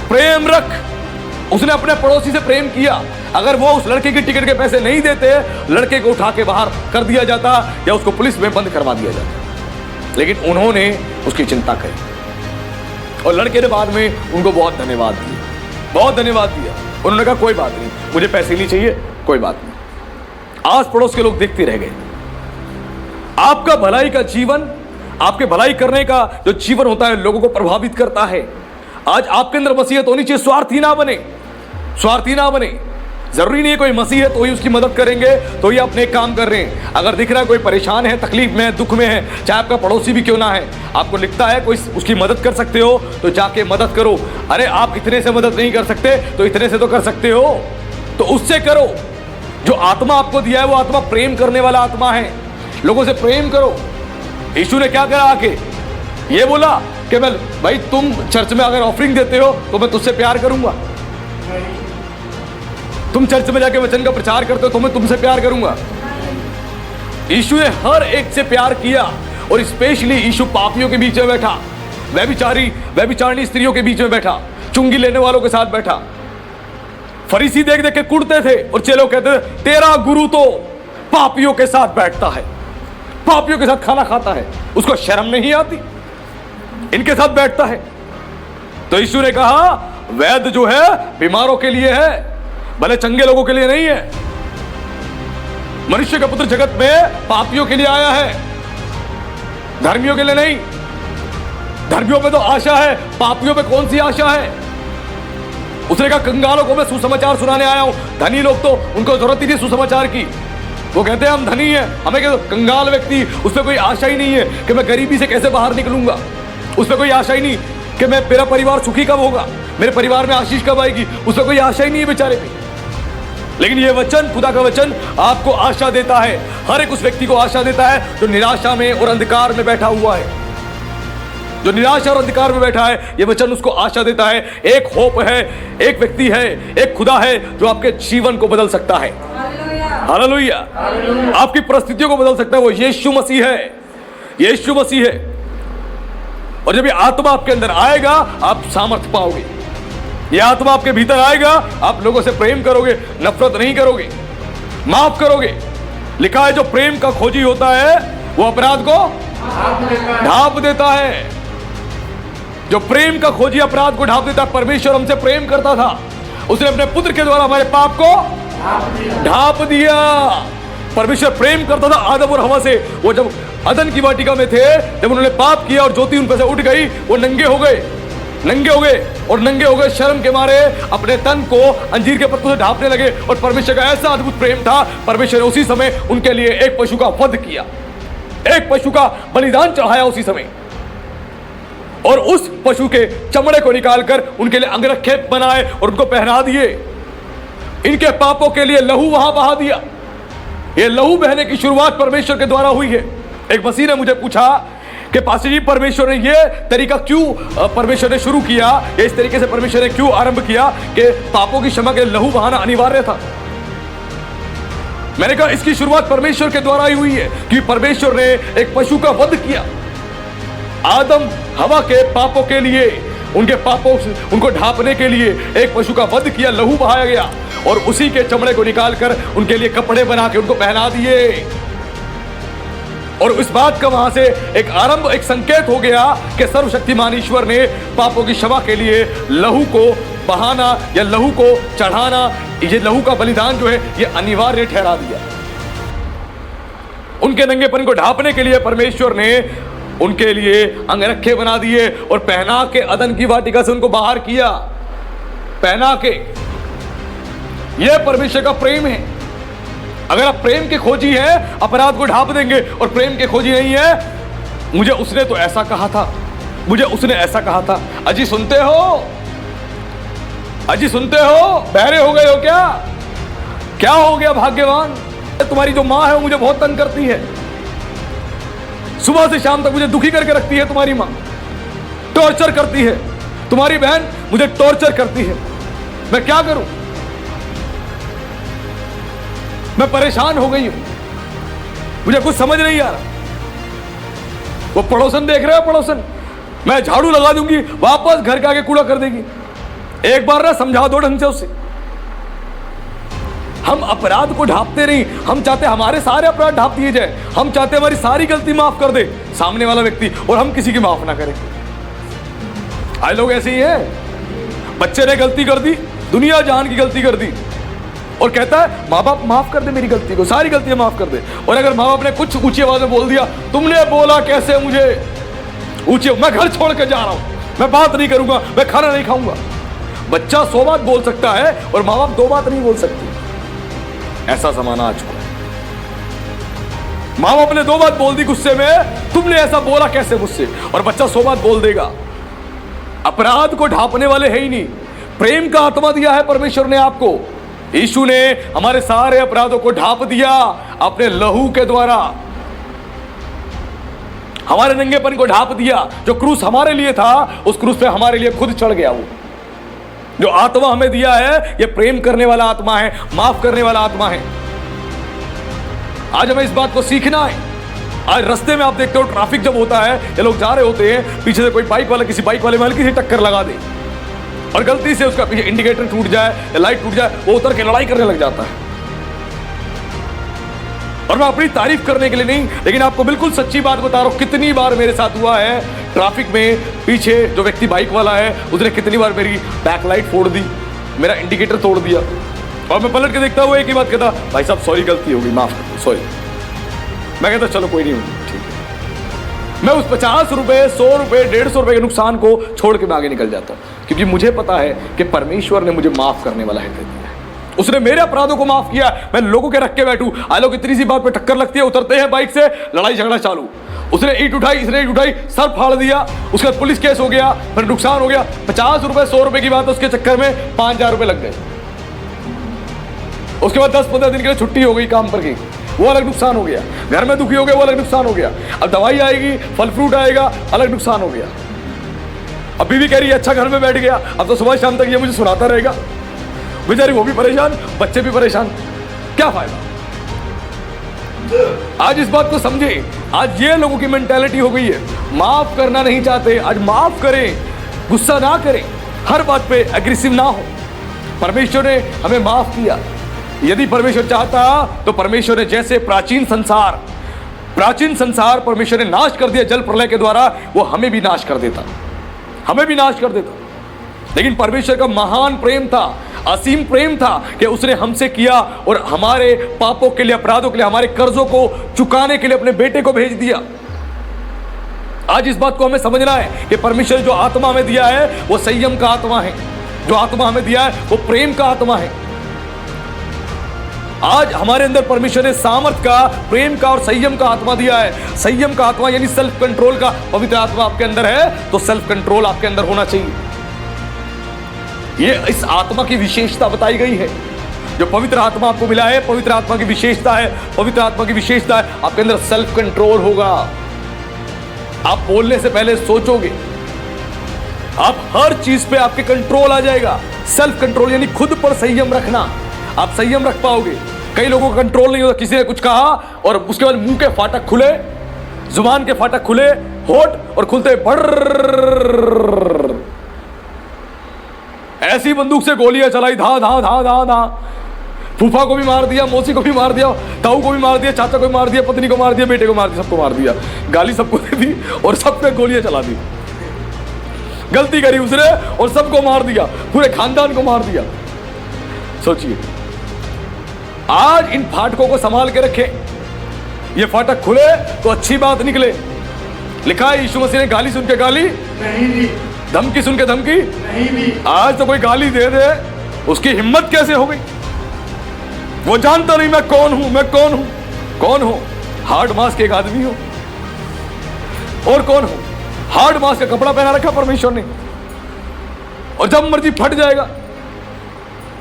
प्रेम रख। उसने अपने पड़ोसी से प्रेम किया। अगर वो उस लड़के की टिकट के पैसे नहीं देते, लड़के को उठा के बाहर कर दिया जाता या उसको पुलिस में बंद करवा दिया जाता। लेकिन उन्होंने उसकी चिंता करी और लड़के ने बाद में उनको बहुत धन्यवाद दिया, बहुत धन्यवाद दिया। उन्होंने कहा कोई बात नहीं, मुझे पैसे नहीं चाहिए, कोई बात नहीं। आस पड़ोस के लोग देखते रह गए। आपका भलाई का जीवन, आपके भलाई करने का जो जीवन होता है, लोगों को प्रभावित करता है। आज आपके अंदर मसीहत होनी चाहिए, स्वार्थी ना बने, स्वार्थी ना बने। जरूरी नहीं है कोई मसीह है तो ही उसकी मदद करेंगे, तो ही अपने काम कर रहे हैं। अगर दिख रहा है कोई परेशान है, तकलीफ में है, दुख में है, चाहे आपका पड़ोसी भी क्यों ना है, आपको लिखता है कोई उसकी मदद कर सकते हो तो जाके मदद करो। अरे आप इतने से मदद नहीं कर सकते तो इतने से तो कर सकते हो, तो उससे करो। जो आत्मा आपको दिया है वो आत्मा प्रेम करने वाला आत्मा है। लोगों से प्रेम करो। यीशु ने क्या करा आके, ये बोला कि मैं भाई तुम चर्च में अगर ऑफरिंग देते हो तो मैं तुझसे प्यार करूंगा। तुम चर्च में जाके वचन का प्रचार करते हो तो मैं तुमसे प्यार करूंगा। यीशु ने हर एक से प्यार किया और स्पेशली यीशु पापियों के बीच में बैठा, व्यभिचारिणी स्त्रियों के बीच में बैठा, चुंगी लेने वालों के साथ बैठा। फरीसी देख देख के कुड़ते थे और चेलों कहते थे तेरा गुरु तो पापियों के साथ बैठता है, पापियों के साथ खाना खाता है, उसको शर्म नहीं आती, इनके साथ बैठता है। तो यीशु ने कहा वैद्य जो है बीमारों के लिए है, भले चंगे लोगों के लिए नहीं है। मनुष्य का पुत्र जगत में पापियों के लिए आया है, धर्मियों के लिए नहीं। धर्मियों पे तो आशा है, पापियों पे कौन सी आशा है। उसने कहा कंगालों को मैं सुसमाचार सुनाने आया हूं। धनी लोग तो उनको जरूरत ही नहीं सुसमाचार की, वो कहते हैं हम धनी हैं, हमें कंगाल व्यक्ति उसमें कोई आशा ही नहीं है कि मैं गरीबी से कैसे बाहर निकलूंगा, उसमें कोई आशा ही नहीं कि मैं मेरा परिवार सुखी कब होगा, मेरे परिवार में आशीष कब आएगी, उसमें कोई आशा ही नहीं है बेचारे पे। लेकिन ये वचन, खुदा का वचन आपको आशा देता है, हर एक उस व्यक्ति को आशा देता है जो निराशा में और अंधकार में बैठा हुआ है। जो निराशा और अंधकार में बैठा है, ये वचन उसको आशा देता है। एक होप है, एक व्यक्ति है, एक खुदा है जो आपके जीवन को बदल सकता है। हालेलुया। आपकी परिस्थितियों को बदल सकता है, वो यीशु मसीह है, यीशु मसीह है। और जब ये आत्मा आपके अंदर आएगा आप सामर्थ्य पाओगे। ये आत्मा आपके भीतर आएगा, आप लोगों से प्रेम करोगे, नफरत नहीं करोगे, माफ करोगे। लिखा है जो प्रेम का खोजी होता है वो अपराध को ढांप देता है। जो प्रेम का खोजी अपराध को ढांप देता है। परमेश्वर हमसे प्रेम करता था, उसने अपने पुत्र के द्वारा हमारे पाप को ढांप दिया। परमेश्वर प्रेम करता था आदम और हवा से। वो जब अदन की वाटिका में थे, जब उन्होंने पाप किया और ज्योति उन पर से उठ गई, वो नंगे हो गए और नंगे हो गए शर्म के मारे अपने तन को अंजीर के पत्तों से ढांपने लगे। और परमेश्वर का ऐसा अद्भुत प्रेम था, परमेश्वर ने उसी समय उनके लिए एक पशु का वध किया, एक पशु का बलिदान चढ़ाया उसी समय, और उस पशु के चमड़े को निकालकर उनके लिए अंगरखे बनाए और उनको पहना दिए। इनके पापों के लिए लहू वहां बहा दिया। ये लहू बहने की शुरुआत परमेश्वर के द्वारा हुई है। एक मसीह ने मुझे पूछा कि पास्टर जी परमेश्वर ने ये तरीका क्यों परमेश्वर ने शुरू किया, या इस तरीके से परमेश्वर ने क्यों आरंभ किया कि पापों की क्षमा के लिए लहू बहाना अनिवार्य था। मैंने कहा इसकी शुरुआत परमेश्वर के द्वारा ही हुई है कि परमेश्वर ने एक पशु का वध किया आदम हवा के पापों के लिए, उनके पापों उनको ढांपने के लिए एक पशु का वध किया, लहू बहाया गया और उसी के चमड़े को निकालकर उनके लिए कपड़े बना के उनको पहना दिए। और इस बात का वहां से एक आरंभ, एक संकेत हो गया कि सर्वशक्तिमान ईश्वर ने पापों की क्षमा के लिए लहू को बहाना या लहू को चढ़ाना, ये लहू का बलिदान जो है ये अनिवार्य ठहरा दिया। उनके नंगेपन को ढांपने के लिए परमेश्वर ने उनके लिए अंगरखे बना दिए और पहना के अदन की वाटिका से उनको बाहर किया, पहना के। यह परमेश्वर का प्रेम है। अगर आप प्रेम के खोजी हैं, अपराध को ढांप देंगे, और प्रेम के खोजी नहीं है, मुझे उसने तो ऐसा कहा था, मुझे उसने ऐसा कहा था। अजी सुनते हो, अजी सुनते हो, बहरे हो गए हो क्या? क्या हो गया भाग्यवान? तुम्हारी जो माँ है वो मुझे बहुत तंग करती है, सुबह से शाम तक मुझे दुखी करके रखती है। तुम्हारी माँ टॉर्चर करती है, तुम्हारी बहन मुझे टॉर्चर करती है। मैं क्या करूं? मैं परेशान हो गई हूं, मुझे कुछ समझ नहीं आ रहा। वो पड़ोसन देख रहे हो, पड़ोसन, मैं झाड़ू लगा दूंगी, वापस घर के आगे कूड़ा कर देगी। एक बार ना समझा दो ढंग से उसे। हम अपराध को ढांपते नहीं, हम चाहते हमारे सारे अपराध ढांप दिए जाए। हम चाहते हमारी सारी गलती माफ कर दे सामने वाला व्यक्ति, और हम किसी की माफ ना करें। आए लोग ऐसे ही हैं। बच्चे ने गलती कर दी, दुनिया जहान की गलती कर दी, और कहता है माँ बाप माफ कर दे मेरी गलती को, सारी गलतियां माफ कर दे। और अगर माँ बाप ने कुछ ऊंची आवाज में बोल दिया, तुमने बोला कैसे मुझे ऊंचे, मैं घर छोड़ के जा रहा हूं, मैं बात नहीं करूंगा, मैं खाना नहीं खाऊंगा। बच्चा 100 बात बोल सकता है और माँ बाप 2 बात नहीं बोल सकती। ऐसा जमाना आ चुका है। माँ बाप ने 2 बात बोल दी गुस्से में, तुमने ऐसा बोला कैसे मुझसे, और बच्चा 100 बात बोल देगा। अपराध को ढांपने वाले है ही नहीं। प्रेम का आत्मा दिया है परमेश्वर ने आपको। यीशु ने हमारे सारे अपराधों को ढांप दिया अपने लहू के द्वारा, हमारे नंगेपन को ढांप दिया। जो क्रूस हमारे लिए था, उस क्रूस पे हमारे लिए खुद चढ़ गया। वो जो आत्मा हमें दिया है, ये प्रेम करने वाला आत्मा है, माफ करने वाला आत्मा है। आज हमें इस बात को सीखना है। आज रास्ते में आप देखते हो ट्रैफिक जब होता है, ये लोग जा रहे होते हैं, पीछे से कोई बाइक वाला किसी बाइक वाले में किसी टक्कर लगा दे, और गलती से उसका पीछे इंडिकेटर टूट जाए या लाइट टूट जाए, वो उतर के लड़ाई करने लग जाता है। और मैं अपनी तारीफ करने के लिए नहीं, लेकिन आपको बिल्कुल सच्ची बात बता रहा हूं, कितनी बार मेरे साथ हुआ है ट्रैफिक में, पीछे जो व्यक्ति बाइक वाला है उसने कितनी बार मेरी बैक लाइट फोड़ दी, मेरा इंडिकेटर तोड़ दिया, और मैं पलट के देखता हुआ एक ही बात कहता, भाई साहब सॉरी, गलती हो गई, माफ कर दो, सॉरी। मैं कहता चलो कोई नहीं, ठीक है। मैं उस 50 रुपए, 100 रुपए, 150 रुपए के नुकसान को छोड़ के मैं आगे निकल जाता हूं, क्योंकि मुझे पता है कि परमेश्वर ने मुझे माफ करने वाला है। उसने मेरे अपराधों को माफ किया। मैं लोगों के रख के बैठूं, आ लोग इतनी सी बात पे टक्कर लगती है, उतरते हैं बाइक से, लड़ाई झगड़ा चालू। उसने ईंट उठाई, इसने ईंट उठाई, सर फाड़ दिया, उसका पुलिस केस हो गया, फिर नुकसान हो गया। 50 रुपए, 100 रुपए की बात, उसके चक्कर में 5000 रुपए लग गए। उसके बाद 10-15 दिन के लिए छुट्टी हो गई काम पर की, वो अलग नुकसान हो गया। घर में दुखी हो गया, वो अलग नुकसान हो गया। अब दवाई आएगी, फल फ्रूट आएगा, अलग नुकसान हो गया। अब बीवी कह रही है अच्छा घर में बैठ गया, अब तो सुबह शाम तक ये मुझे सुनाता रहेगा। बेचारी वो भी परेशान, बच्चे भी परेशान, क्या फायदा। आज इस बात को समझे, आज ये लोगों की मेंटालिटी हो गई है, माफ करना नहीं चाहते। आज माफ करें, गुस्सा ना करें, हर बात पे एग्रेसिव ना हो। परमेश्वर ने हमें माफ किया। यदि परमेश्वर चाहता तो परमेश्वर ने जैसे प्राचीन संसार परमेश्वर ने नाश कर दिया जल प्रलय के द्वारा, वो हमें भी नाश कर देता, हमें भी नाश कर देता। लेकिन परमेश्वर का महान प्रेम था, असीम प्रेम था कि उसने हमसे किया और हमारे पापों के लिए, अपराधों के लिए, हमारे कर्जों को चुकाने के लिए अपने बेटे को भेज दिया। आज इस बात को हमें समझना है कि परमेश्वर जो आत्मा हमें दिया है वो संयम का आत्मा है, जो आत्मा हमें दिया है वो प्रेम का आत्मा है। आज हमारे अंदर परमेश्वर ने सामर्थ का, प्रेम का और संयम का आत्मा दिया है। संयम का आत्मा यानी सेल्फ कंट्रोल का पवित्र आत्मा आपके अंदर है, तो सेल्फ कंट्रोल आपके अंदर होना चाहिए। ये इस आत्मा की विशेषता बताई गई है। जो पवित्र आत्मा आपको मिला है, पवित्र आत्मा की विशेषता है, पवित्र आत्मा की विशेषता है आपके अंदर सेल्फ कंट्रोल होगा। आप बोलने से पहले सोचोगे, आप हर चीज पे आपके कंट्रोल आ जाएगा। सेल्फ कंट्रोल यानी खुद पर संयम रखना, आप संयम रख पाओगे। कई लोगों का कंट्रोल नहीं होता, किसी ने कुछ कहा और उसके बाद मुंह के फाटक खुले, जुबान के फाटक खुले, होठ और खुलते बर्र, ऐसी बंदूक से गोलियां चलाई, धा धा धा धा धा। फूफा को भी मार दिया, मौसी को भी मार दिया, ताऊ को भी मार दिया, चाचा को भी मार दिया, पत्नी को मार दिया, बेटे को मार दिया, सबको मार दिया, गाली सबको दे दी और सब पे गोलियां चला दी। गलती करी उसने और सबको मार दिया, पूरे खानदान को मार दिया। सोचिए, आज इन फाटकों को संभाल के रखें। ये फाटक खुले तो अच्छी बात निकले। लिखा है यीशु मसीह ने गाली सुन के गाली नहीं दी, धमकी सुन के धमकी नहीं दी। आज तो कोई गाली दे दे, उसकी हिम्मत कैसे हो गई? वो जानता नहीं मैं कौन हूं, मैं कौन हूं, कौन हूं? हार्ड मास के एक आदमी हो और कौन हूं? हार्ड मास का कपड़ा पहना रखा परमेश्वर ने और जब मर्जी फट जाएगा।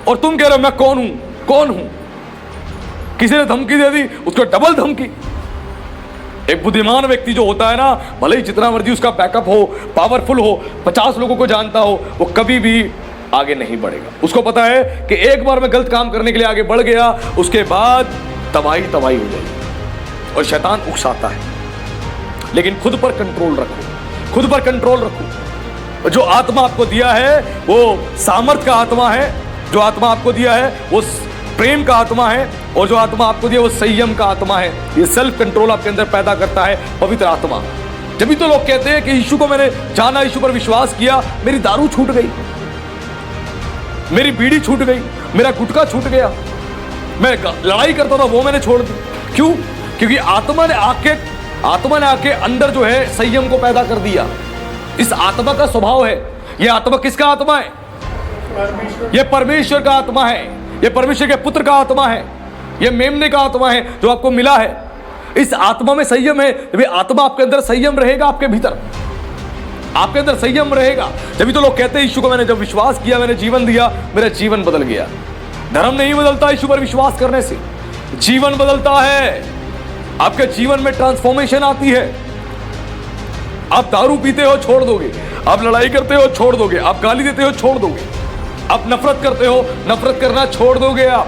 और तुम कह रहे हो मैं कौन हूं, कौन हूं? किसी ने धमकी दे दी, उसको डबल धमकी। एक बुद्धिमान व्यक्ति जो होता है ना, भले ही जितना मर्जी उसका बैकअप हो, पावरफुल हो, 50 लोगों को जानता हो, वो कभी भी आगे नहीं बढ़ेगा। उसको पता है कि एक बार मैं गलत काम करने के लिए आगे बढ़ गया, उसके बाद तबाही तबाही हो जाएगी और शैतान उकसाता है। लेकिन खुद पर कंट्रोल रखो, खुद पर कंट्रोल रखो। जो आत्मा आपको दिया है वो सामर्थ का आत्मा है, जो आत्मा आपको दिया है वो प्रेम का आत्मा है, और जो आत्मा आपको दिया वो संयम का आत्मा है। ये सेल्फ कंट्रोल आपके अंदर पैदा करता है पवित्र आत्मा। जब भी तो लोग कहते हैं कि यीशु को मैंने जाना, यीशु पर विश्वास किया, मेरी दारू छूट गई, मेरी बीड़ी छूट गई, मेरा गुटखा छूट गया, मैं लड़ाई करता था वो मैंने छोड़ दी। क्यों? क्योंकि आत्मा ने आके अंदर जो है संयम को पैदा कर दिया। इस आत्मा का स्वभाव है। ये आत्मा किसका आत्मा है? परमेश्वर। ये परमेश्वर का आत्मा है, ये परमेश्वर के पुत्र का आत्मा है, ये मेमने का आत्मा है जो आपको मिला है। इस आत्मा में संयम है। जब ये आत्मा आपके अंदर संयम रहेगा, आपके भीतर आपके अंदर संयम रहेगा, जब भी तो लोग कहते हैं यीशु को मैंने जब विश्वास किया, मैंने जीवन दिया, मेरा जीवन बदल गया। धर्म नहीं बदलता यीशु पर विश्वास करने से, जीवन बदलता है। आपके जीवन में ट्रांसफॉर्मेशन आती है। आप दारू पीते हो, छोड़ दोगे। आप लड़ाई करते हो, छोड़ दोगे। आप गाली देते हो, छोड़ दोगे। आप नफरत करते हो, नफरत करना छोड़ दोगे आप।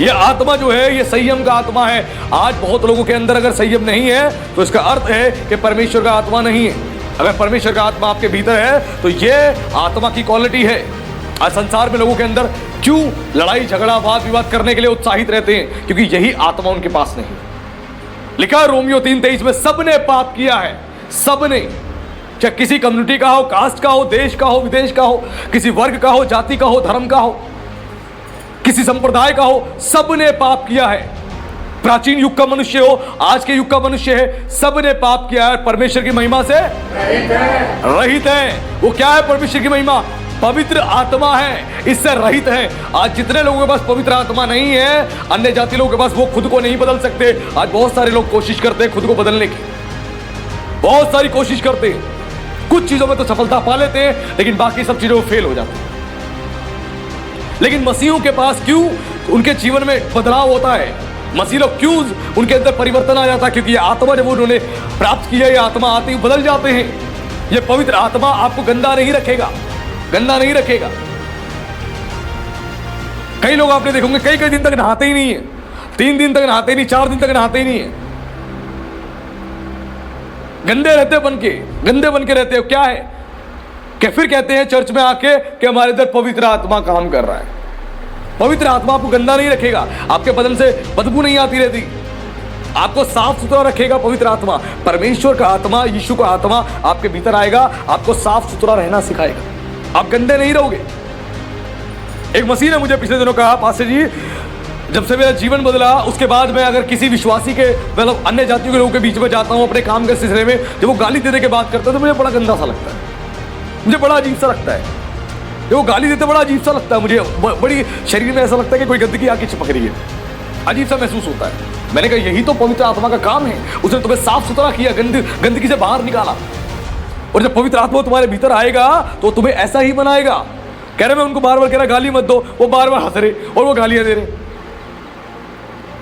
ये आत्मा जो है ये संयम का आत्मा है। आज बहुत लोगों के अंदर अगर संयम नहीं है तो इसका अर्थ है कि परमेश्वर का आत्मा नहीं है। अगर परमेश्वर का आत्मा आपके भीतर है तो ये आत्मा की क्वालिटी है। आज संसार में लोगों के अंदर क्यों लड़ाई झगड़ा वाद विवाद करने के लिए उत्साहित रहते हैं? क्योंकि यही आत्मा उनके पास नहीं। लिखा है रोमियो 3:23 में, सबने पाप किया है, सबने, चाहे किसी कम्युनिटी का हो, कास्ट का हो, देश का हो, विदेश का हो, किसी वर्ग का हो, जाति का हो, धर्म का हो, किसी संप्रदाय का हो, सबने पाप किया है। प्राचीन युग का मनुष्य हो, आज के युग का मनुष्य है, सबने पाप किया है, परमेश्वर की महिमा से रहित है। वो क्या है परमेश्वर की महिमा? पवित्र आत्मा है, इससे रहित है। आज जितने लोगों के पास पवित्र आत्मा नहीं है, अन्य जाति लोगों के पास, वो खुद को नहीं बदल सकते। आज बहुत सारे लोग कोशिश करते हैं खुद को बदलने की, बहुत सारी कोशिश करते हैं। कुछ चीजों में तो सफलता पा लेते हैं, लेकिन बाकी सब चीजों में फेल हो जाते हैं। लेकिन मसीहों के पास क्यों उनके जीवन में बदलाव होता है? मसीह लोग क्यों उनके अंदर परिवर्तन आ जाता है? क्योंकि ये आत्मा जब उन्होंने प्राप्त किया, ये आत्मा आते ही बदल जाते हैं। ये पवित्र आत्मा आपको गंदा नहीं रखेगा, गंदा नहीं रखेगा। कई लोग आपने देखोगे कई दिन तक नहाते ही नहीं है, 3 दिन तक नहाते ही नहीं, 4 दिन तक नहाते ही नहीं है। गंदे बन के रहते हो। क्या है कि फिर कहते हैं चर्च में आके कि हमारे इधर पवित्र आत्मा काम कर रहा है। पवित्र आत्मा आपको गंदा नहीं रखेगा, आपके बदन से बदबू नहीं आती रहती, आपको साफ सुथरा रखेगा। पवित्र आत्मा, परमेश्वर का आत्मा, यीशु का आत्मा आपके भीतर आएगा, आपको साफ सुथरा रहना सिखाएगा, आप गंदे नहीं रहोगे। एक मसीह ने मुझे पिछले दिनों कहा, पास्टर जी जब से मेरा जीवन बदला उसके बाद मैं अगर किसी विश्वासी के मतलब अन्य जातियों के लोगों के बीच में जाता हूं अपने काम के सिलसिले में, जब वो गाली दे के बात करते हैं तो मुझे बड़ा गंदा सा लगता है, मुझे बड़ा अजीब सा लगता है। जब वो गाली देते बड़ा अजीब सा लगता है मुझे, बड़ी शरीर में ऐसा लगता है कि कोई गंदगी आके चिपक रही है, अजीब सा महसूस होता है। मैंने कहा यही तो पवित्र आत्मा का काम है, उसने तुम्हें साफ सुथरा किया, गंदगी से बाहर निकाला। और जब पवित्र आत्मा तुम्हारे भीतर आएगा तो तुम्हें ऐसा ही बनाएगा। कह रहे मैं उनको बार बार कह रहा गाली मत दो, वो बार बार हंस रहे और वो गालियां दे रहे।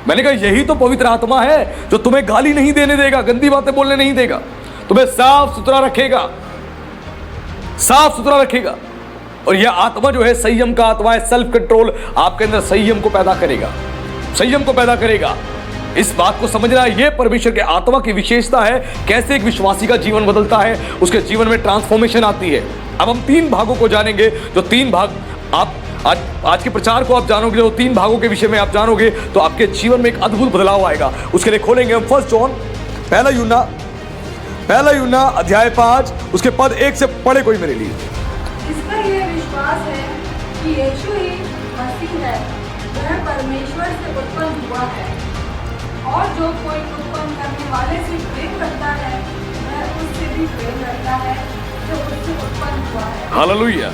मैंने कहा यही तो पवित्र आत्मा है जो तुम्हें गाली नहीं देने देगा, गंदी बातें बोलने नहीं देगा, तुम्हें साफ सुथरा रखेगा, साफ सुथरा रखेगा। और यह आत्मा जो है संयम का आत्मा है, सेल्फ कंट्रोल, आपके अंदर संयम को पैदा करेगा, संयम को पैदा करेगा। इस बात को समझना है, यह परमेश्वर के आत्मा की विशेषता है, कैसे एक विश्वासी का जीवन बदलता है, उसके जीवन में ट्रांसफॉर्मेशन आती है। अब हम 3 भागों को जानेंगे, जो 3 भाग आप आज के प्रचार को आप जानोगे, जो 3 भागों के विषय में आप जानोगे तो आपके जीवन में एक अद्भुत बदलाव आएगा। उसके लिए खोलेंगे हम 1 जॉन, पहला यूहन्ना अध्याय 5 उसके पद 1 से पढ़े कोई मेरे लिए। इसका यह विश्वास है कि यीशु ही मसीह है, वह परमेश्वर से उत्पन्न हुआ है, और जो कोई उत्पन्न करने वाले से प्रेम करता है वह उससे भी प्रेम करता है जो उससे उत्पन्न हुआ है। हालेलुया।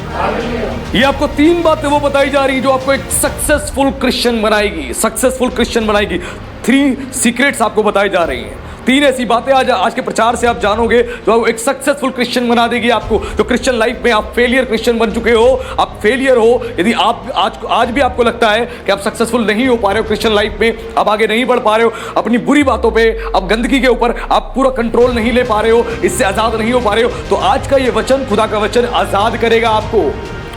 ये आपको 3 बातें वो बताई जा रही जो आपको एक सक्सेसफुल क्रिश्चियन बनाएगी, सक्सेसफुल क्रिश्चियन बनाएगी। 3 सीक्रेट्स आपको बताई जा रही हैं, 3 ऐसी बातें आज के प्रचार से आप जानोगे जो एक सक्सेसफुल क्रिश्चियन बना देगी आपको। जो क्रिश्चियन लाइफ में आप फेलियर क्रिश्चियन बन चुके हो, आप फेलियर हो, यदि आप आज भी आपको लगता है कि आप सक्सेसफुल नहीं हो पा रहे हो क्रिश्चियन लाइफ में, आप आगे नहीं बढ़ पा रहे हो, अपनी बुरी बातों पे, अब गंदगी के ऊपर आप पूरा कंट्रोल नहीं ले पा रहे हो, इससे आज़ाद नहीं हो पा रहे हो, तो आज का ये वचन, खुदा का वचन आज़ाद करेगा आपको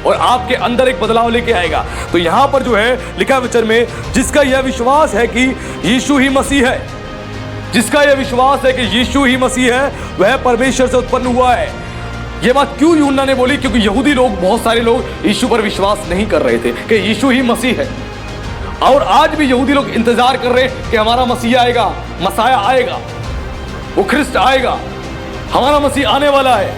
और आपके अंदर एक बदलाव लेके आएगा। तो यहां पर जो है लिखा वचन में, जिसका यह विश्वास है कि यीशु ही मसीह है, जिसका यह विश्वास है कि यीशु ही मसीह है, वह परमेश्वर से उत्पन्न हुआ है। यह बात क्यों यूहन्ना ने बोली? क्योंकि यहूदी लोग, बहुत सारे लोग यीशु पर विश्वास नहीं कर रहे थे कि यीशु ही मसीह है। और आज भी यहूदी लोग इंतजार कर रहे हैं कि हमारा मसीह आएगा, मसाया आएगा, वो ख्रिस्ट आएगा, हमारा मसीह आने वाला है।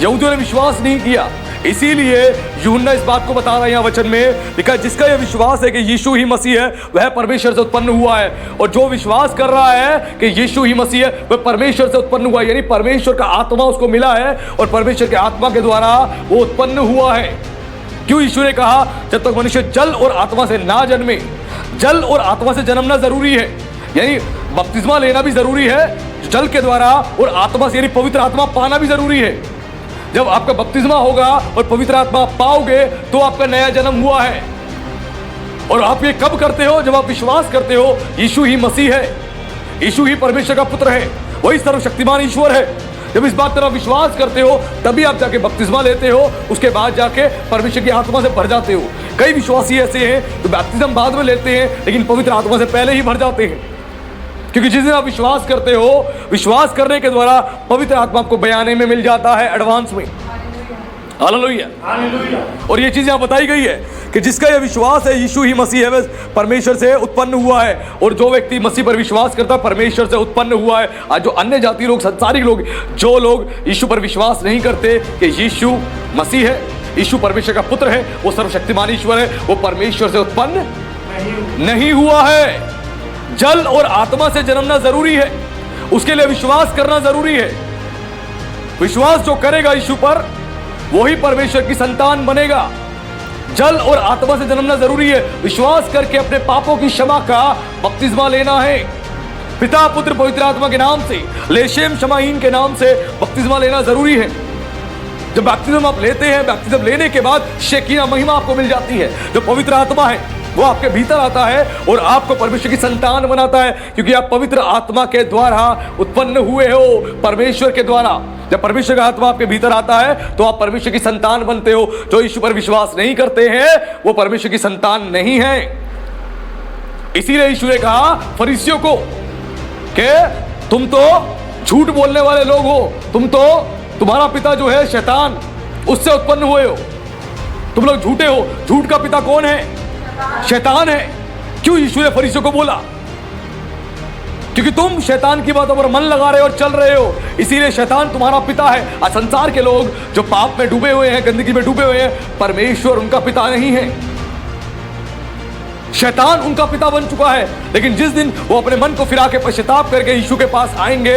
यहूदियों ने विश्वास नहीं किया, इसीलिए यूहन्ना इस बात को बता रहा है यहाँ वचन में लिखा, जिसका यह विश्वास है कि यीशु ही मसीह है, वह परमेश्वर से उत्पन्न हुआ है। और जो विश्वास कर रहा है कि यीशु ही मसीह है, वह परमेश्वर से उत्पन्न हुआ है, यानी परमेश्वर का आत्मा उसको मिला है और परमेश्वर के आत्मा के द्वारा वो उत्पन्न हुआ है। क्यों यीशु ने कहा जब तक मनुष्य जल और आत्मा से ना जन्मे, जल और आत्मा से जन्मना जरूरी है, यानी बपतिस्मा लेना भी जरूरी है जल के द्वारा, और आत्मा से यानी पवित्र आत्मा पाना भी जरूरी है। जब आपका बपतिस्मा होगा और पवित्र आत्मा पाओगे तो आपका नया जन्म हुआ है। और आप ये कब करते हो? जब आप विश्वास करते हो यीशु ही मसीह है, यीशु ही परमेश्वर का पुत्र है, वही सर्वशक्तिमान ईश्वर है। जब इस बात पर आप विश्वास करते हो तभी आप जाके बपतिस्मा लेते हो, उसके बाद जाके परमेश्वर की आत्मा से भर जाते हो। कई विश्वासी ऐसे हैं तो बपतिस्मा बाद में लेते हैं लेकिन पवित्र आत्मा से पहले ही भर जाते हैं, क्योंकि जिस दिन आप विश्वास करते हो, विश्वास करने के द्वारा पवित्र आत्मा आपको बयाने में मिल जाता है एडवांस में। हालेलुया। और ये चीज यहाँ बताई गई है कि जिसका यह विश्वास है यीशु ही मसीह है, वह परमेश्वर से उत्पन्न हुआ है। और जो व्यक्ति मसीह पर विश्वास करता है परमेश्वर से उत्पन्न हुआ है। आज जो अन्य जाति लोग, संसारिक लोग, जो लोग यीशु पर विश्वास नहीं करते कि यीशु मसीह है, यीशु परमेश्वर का पुत्र है, वो सर्वशक्तिमान ईश्वर है, वो परमेश्वर से उत्पन्न नहीं हुआ है। जल और आत्मा से जन्मना जरूरी है, उसके लिए विश्वास करना जरूरी है। विश्वास जो करेगा यीशु पर वही परमेश्वर की संतान बनेगा। जल और आत्मा से जन्मना जरूरी है। विश्वास करके अपने पापों की क्षमा का बपतिस्मा लेना है, पिता पुत्र पवित्र आत्मा के नाम से, लेशेम शमाहीन के नाम से बपतिस्मा लेना जरूरी है। जब बैप्तिज्म आप लेते हैं, बैप्तिज्म लेने के बाद शेकीना महिमा आपको मिल जाती है। जो पवित्र आत्मा है वो आपके भीतर आता है और आपको परमेश्वर की संतान बनाता है, क्योंकि आप पवित्र आत्मा के द्वारा उत्पन्न हुए हो, परमेश्वर के द्वारा। जब परमेश्वर का आत्मा आपके भीतर आता है तो आप परमेश्वर की संतान बनते हो। जो यीशु पर विश्वास नहीं करते हैं वो परमेश्वर की संतान नहीं है। इसीलिए यीशु ने कहा फरीसियों को कि तुम तो झूठ बोलने वाले लोग हो तुम, तो तुम्हारा पिता जो है शैतान, उससे उत्पन्न हुए हो। तुम लोग झूठे हो। झूठ का पिता कौन है? शैतान है। क्यों यीशु ने फरीसियों को बोला? क्योंकि तुम शैतान की बातों पर मन लगा रहे हो और चल रहे हो, इसीलिए शैतान तुम्हारा पिता है। आज संसार के लोग जो पाप में डूबे हुए हैं, गंदगी में डूबे हुए हैं, परमेश्वर उनका पिता नहीं है, शैतान उनका पिता बन चुका है। लेकिन जिस दिन वो अपने मन को फिरा के पश्चाताप करके यीशु के पास आएंगे,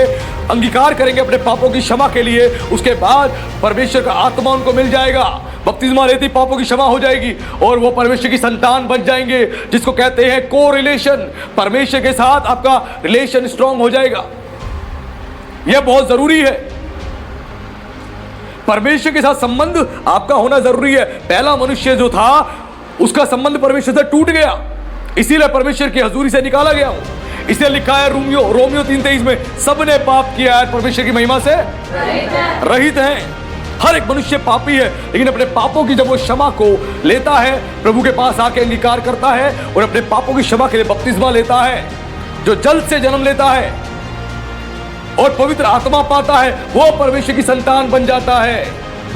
अंगीकार करेंगे अपने पापों की क्षमा के लिए, उसके बाद परमेश्वर का आत्मा उनको मिल जाएगा, बपतिस्मा लेती पापों की क्षमा हो जाएगी और वो परमेश्वर की संतान बन जाएंगे, जिसको कहते हैं को रिलेशन। परमेश्वर के साथ आपका रिलेशन स्ट्रांग हो जाएगा। यह बहुत जरूरी है। परमेश्वर के साथ संबंध आपका होना जरूरी है। पहला मनुष्य जो था उसका संबंध परमेश्वर से टूट गया, इसीलिए परमेश्वर की हजूरी से निकाला गया। इसलिए लिखा है रोमियो 3:23 में, सबने पाप किया है, परमेश्वर की महिमा से रहित हैं। हर एक मनुष्य पापी है, लेकिन अपने पापों की जब वो क्षमा को लेता है, प्रभु के पास आके अंगीकार करता है और अपने पापों की क्षमा के लिए बपतिस्मा लेता है, जो जल से जन्म लेता है और पवित्र आत्मा पाता है, वो परमेश्वर की संतान बन जाता है।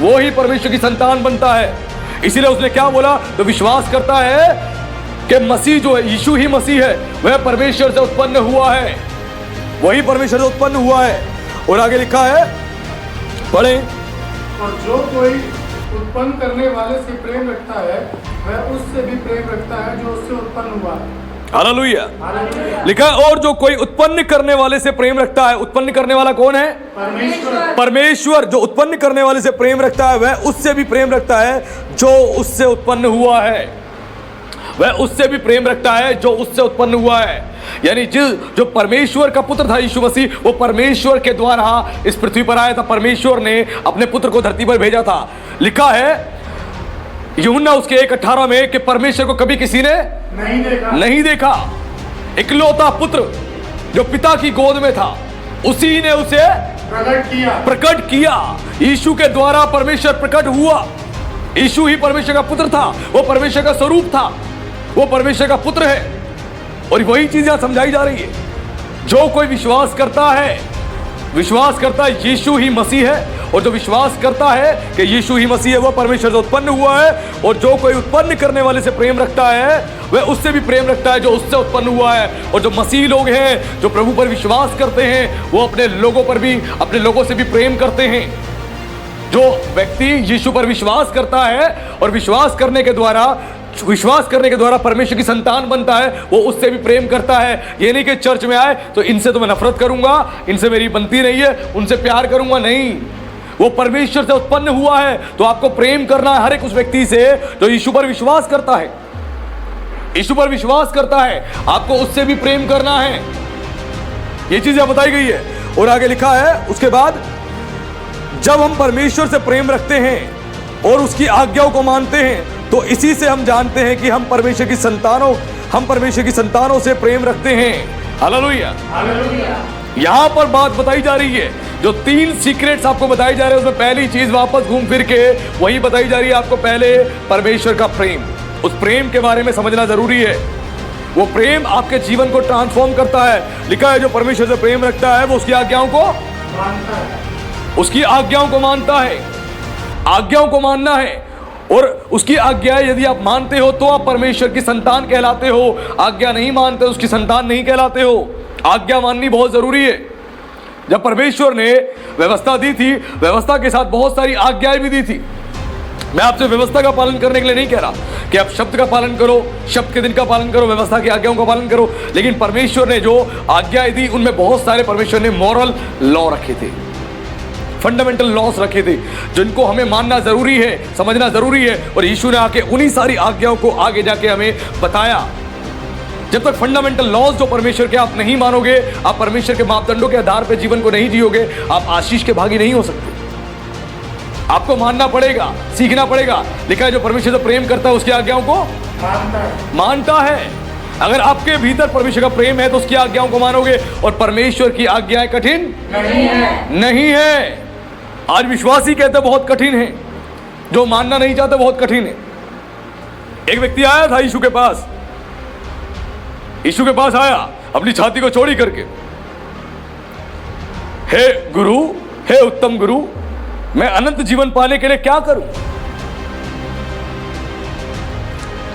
वो ही परमेश्वर की संतान बनता है। इसीलिए उसने क्या बोला? तो विश्वास करता है कि मसीह जो है, यीशु ही मसीह है, वह परमेश्वर से उत्पन्न हुआ है, वही परमेश्वर से उत्पन्न हुआ है। और आगे लिखा है, पढ़े, और जो कोई उत्पन्न करने वाले से प्रेम रखता है वह उससे भी प्रेम रखता है जो उससे उत्पन्न हुआ है। हालेलुया। लिखा है, और जो कोई उत्पन्न करने वाले से प्रेम रखता है। उत्पन्न करने वाला कौन है? परमेश्वर। परमेश्वर। जो उत्पन्न करने वाले से प्रेम रखता है वह उससे भी प्रेम रखता है जो उससे उत्पन्न हुआ है। वह उससे भी प्रेम रखता है जो उससे उत्पन्न हुआ है। यानी जो परमेश्वर का पुत्र था यीशु मसीह, वो परमेश्वर के द्वारा इस पृथ्वी पर आया था। परमेश्वर ने अपने पुत्र को धरती पर भेजा था। लिखा है यूहन्ना उसके 1:18 में कि परमेश्वर को कभी किसी ने नहीं देखा। इकलौता पुत्र जो पिता की गोद में था, उसी ने उसे प्रकट किया। यीशु के द्वारा परमेश्वर प्रकट हुआ। यीशु ही परमेश्वर का पुत्र था, वो परमेश्वर का स्वरूप था, वो परमेश्वर का पुत्र है। और वही चीज यहां समझाई जा रही है। जो कोई विश्वास करता है यीशु ही मसीह है, और जो विश्वास करता है कि यीशु ही मसीह है, वह परमेश्वर से उत्पन्न हुआ है। और जो कोई उत्पन्न करने वाले से प्रेम रखता है वह उससे भी प्रेम रखता है जो उससे उत्पन्न हुआ है। और जो मसीह लोग हैं, जो प्रभु पर विश्वास करते हैं, वो अपने लोगों से भी प्रेम करते हैं। जो व्यक्ति यीशु पर विश्वास करता है और विश्वास करने के द्वारा परमेश्वर की संतान बनता है, वो उससे भी प्रेम करता है। ये नहीं कि चर्च में आए तो इनसे तो मैं नफरत करूंगा, इनसे मेरी बनती नहीं है, उनसे प्यार करूंगा, नहीं। वो परमेश्वर से उत्पन्न हुआ है, तो आपको प्रेम करना है हर एक उस व्यक्ति से जो यीशु पर विश्वास करता है। यीशु पर विश्वास करता है, आपको उससे भी प्रेम करना है। ये चीज यहां बताई गई है। और आगे लिखा है उसके बाद, जब हम परमेश्वर से प्रेम रखते हैं और उसकी आज्ञाओं को मानते हैं, तो इसी से हम जानते हैं कि हम परमेश्वर की संतानों से प्रेम रखते हैं। हालेलुया। यहां पर बात बताई जा रही है, जो 3 सीक्रेट्स आपको बताई जा रहे हैं, उसमें पहली चीज वापस घूम फिर के वही बताई जा रही है आपको। पहले परमेश्वर का प्रेम, उस प्रेम के बारे में समझना जरूरी है। वो प्रेम आपके जीवन को ट्रांसफॉर्म करता है। लिखा है, जो परमेश्वर से प्रेम रखता है वो उसकी आज्ञाओं को मानता है। आज्ञाओं को मानना है, और उसकी आज्ञा यदि आप मानते हो तो आप परमेश्वर की संतान कहलाते हो। आज्ञा नहीं मानते उसकी संतान नहीं कहलाते हो। आज्ञा माननी बहुत जरूरी है। जब परमेश्वर ने व्यवस्था दी थी, व्यवस्था के साथ बहुत सारी आज्ञाएं भी दी थी। मैं आपसे व्यवस्था का पालन करने के लिए नहीं कह रहा कि आप शब्द का पालन करो, शब्द के दिन का पालन करो, व्यवस्था की आज्ञाओं का पालन करो, लेकिन परमेश्वर ने जो आज्ञाएं दी उनमें बहुत सारे परमेश्वर ने मॉरल लॉ रखे थे, फंडामेंटल लॉस रखे थे, जिनको हमें मानना जरूरी है, समझना जरूरी है। और यीशु ने आके उन्हीं सारी आज्ञाओं को आगे जाके हमें बताया। जब तक फंडामेंटल लॉज जो परमेश्वर के आप नहीं मानोगे, आप परमेश्वर के मापदंडों के आधार पर जीवन को नहीं जियोगे, आप आशीष के भागी नहीं हो सकते। आपको मानना पड़ेगा, सीखना पड़ेगा। लिखा है, जो परमेश्वर से प्रेम करता है उसकी आज्ञाओं को मानता है। अगर आपके भीतर परमेश्वर का प्रेम है तो उसकी आज्ञाओं को मानोगे। और परमेश्वर की आज्ञाएं कठिन नहीं है। आज विश्वासी कहते बहुत कठिन है, जो मानना नहीं चाहते बहुत कठिन है। एक व्यक्ति आया था यीशु के पास आया अपनी छाती को चौड़ी करके। हे गुरु, हे उत्तम गुरु, मैं अनंत जीवन पाने के लिए क्या करूं?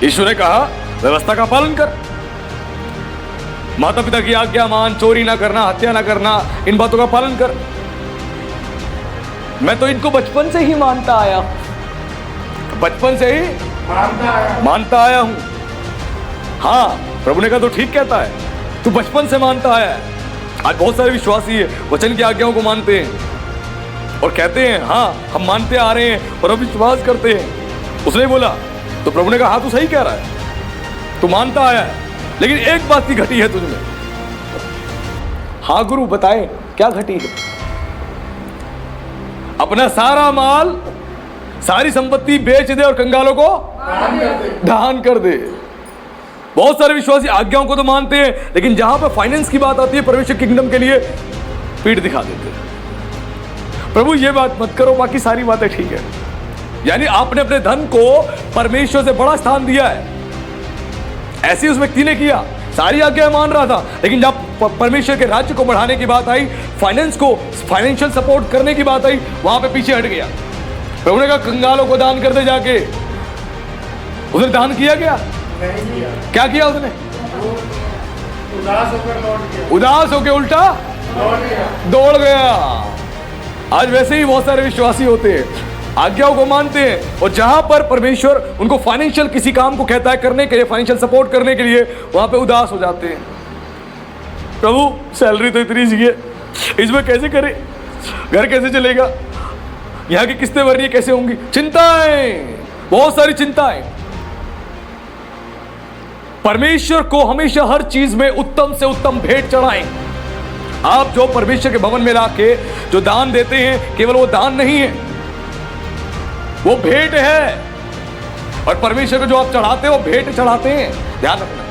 यीशु ने कहा, व्यवस्था का पालन कर, माता पिता की आज्ञा मान, चोरी ना करना, हत्या ना करना, इन बातों का पालन कर। मैं तो इनको बचपन से ही मानता आया, बचपन से ही मानता आया हूं। हाँ, प्रभु ने कहा तो ठीक कहता है, तू बचपन से मानता आया है। आज बहुत सारे विश्वासी है वचन की आज्ञाओं को मानते हैं और कहते हैं हाँ हम मानते आ रहे हैं और अब विश्वास करते हैं। उसने बोला तो प्रभु ने कहा हाँ तू सही कह रहा है, तू मानता आया है, लेकिन एक बात की घटी है तुझमें। हाँ गुरु बताएं क्या घटी है? अपना सारा माल, सारी संपत्ति बेच दे और कंगालों को दान कर दे। बहुत सारे विश्वासी आज्ञाओं को तो मानते हैं, लेकिन जहां पर फाइनेंस की बात आती है, परमेश्वर किंगडम के लिए पीठ दिखा देते हैं। प्रभु ये बात मत करो, बाकी सारी बातें ठीक है। यानी आपने अपने धन को परमेश्वर से बड़ा स्थान दिया है। ऐसे उस व्यक्ति ने किया, सारी आज्ञा मान रहा था, लेकिन जब परमेश्वर के राज्य को बढ़ाने की बात आई, फाइनेंस को, फाइनेंशियल सपोर्ट करने की बात आई, वहां पे पीछे हट गया। प्रभु ने कहा कंगालों को दान कर दे जाके। उसने दान किया क्या? नहीं किया। क्या किया उसने? उदास होकर लौट गया। उदास होकर उल्टा लौट गया। दौड़ गया। आज वैसे ही बहुत सारे विश्वासी होते हैं, आज्ञाओं को मानते हैं और जहां पर परमेश्वर उनको फाइनेंशियल किसी काम को कहता है करने के लिए, फाइनेंशियल सपोर्ट करने के लिए, वहां पे उदास हो जाते हैं। प्रभु सैलरी तो इतनी सी है, इसमें कैसे करें, घर कैसे चलेगा, यहाँ की किस्तें भरनी कैसे होंगी, चिंताएं, बहुत सारी चिंताएं। परमेश्वर को हमेशा हर चीज में उत्तम से उत्तम भेंट चढ़ाएं। आप जो परमेश्वर के भवन में लाके जो दान देते हैं, केवल वो दान नहीं है, वो भेंट है। और परमेश्वर को जो आप चढ़ाते हैं वो भेंट चढ़ाते हैं। ध्यान रखना,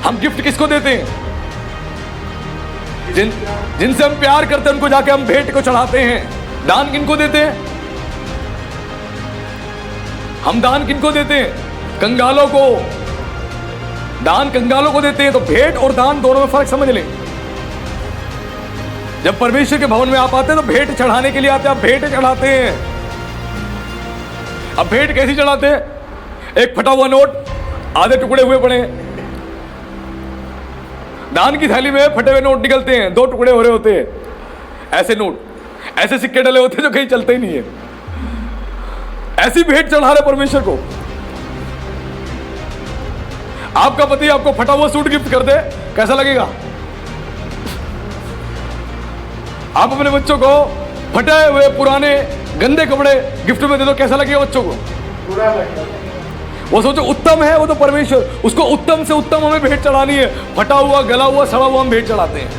हम गिफ्ट किसको देते हैं? जिनसे हम प्यार करते हैं उनको जाके हम भेंट को चढ़ाते हैं। दान किनको देते हैं? हम दान किनको देते हैं? कंगालों को। दान कंगालों को देते हैं। तो भेंट और दान दोनों में फर्क समझ लें। जब परमेश्वर के भवन में आप आते हैं तो भेंट चढ़ाने के लिए आते हैं, आप भेंट चढ़ाते हैं। अब भेंट कैसी चढ़ाते हैं? एक फटा हुआ नोट, आधे टुकड़े हुए पड़े हैं। दान की थैली में फटे हुए नोट निकलते हैं, 2 टुकड़े हो रहे होते हैं। ऐसे नोट, ऐसे सिक्के डले होते हैं जो कहीं चलते ही नहीं है। ऐसी भेंट चढ़ा रहे परमेश्वर को। आपका पति आपको फटा हुआ सूट गिफ्ट कर दे, कैसा लगेगा? आप अपने बच्चों को फटे हुए पुराने गंदे कपड़े गिफ्ट में दे दो, कैसा लगेगा बच्चों को? बुरा लगेगा। वो सोचो उत्तम है वो तो परमेश्वर, उसको उत्तम से उत्तम हमें भेंट चढ़ानी है। फटा हुआ, गला हुआ, सड़ा हुआ हम भेंट चढ़ाते हैं।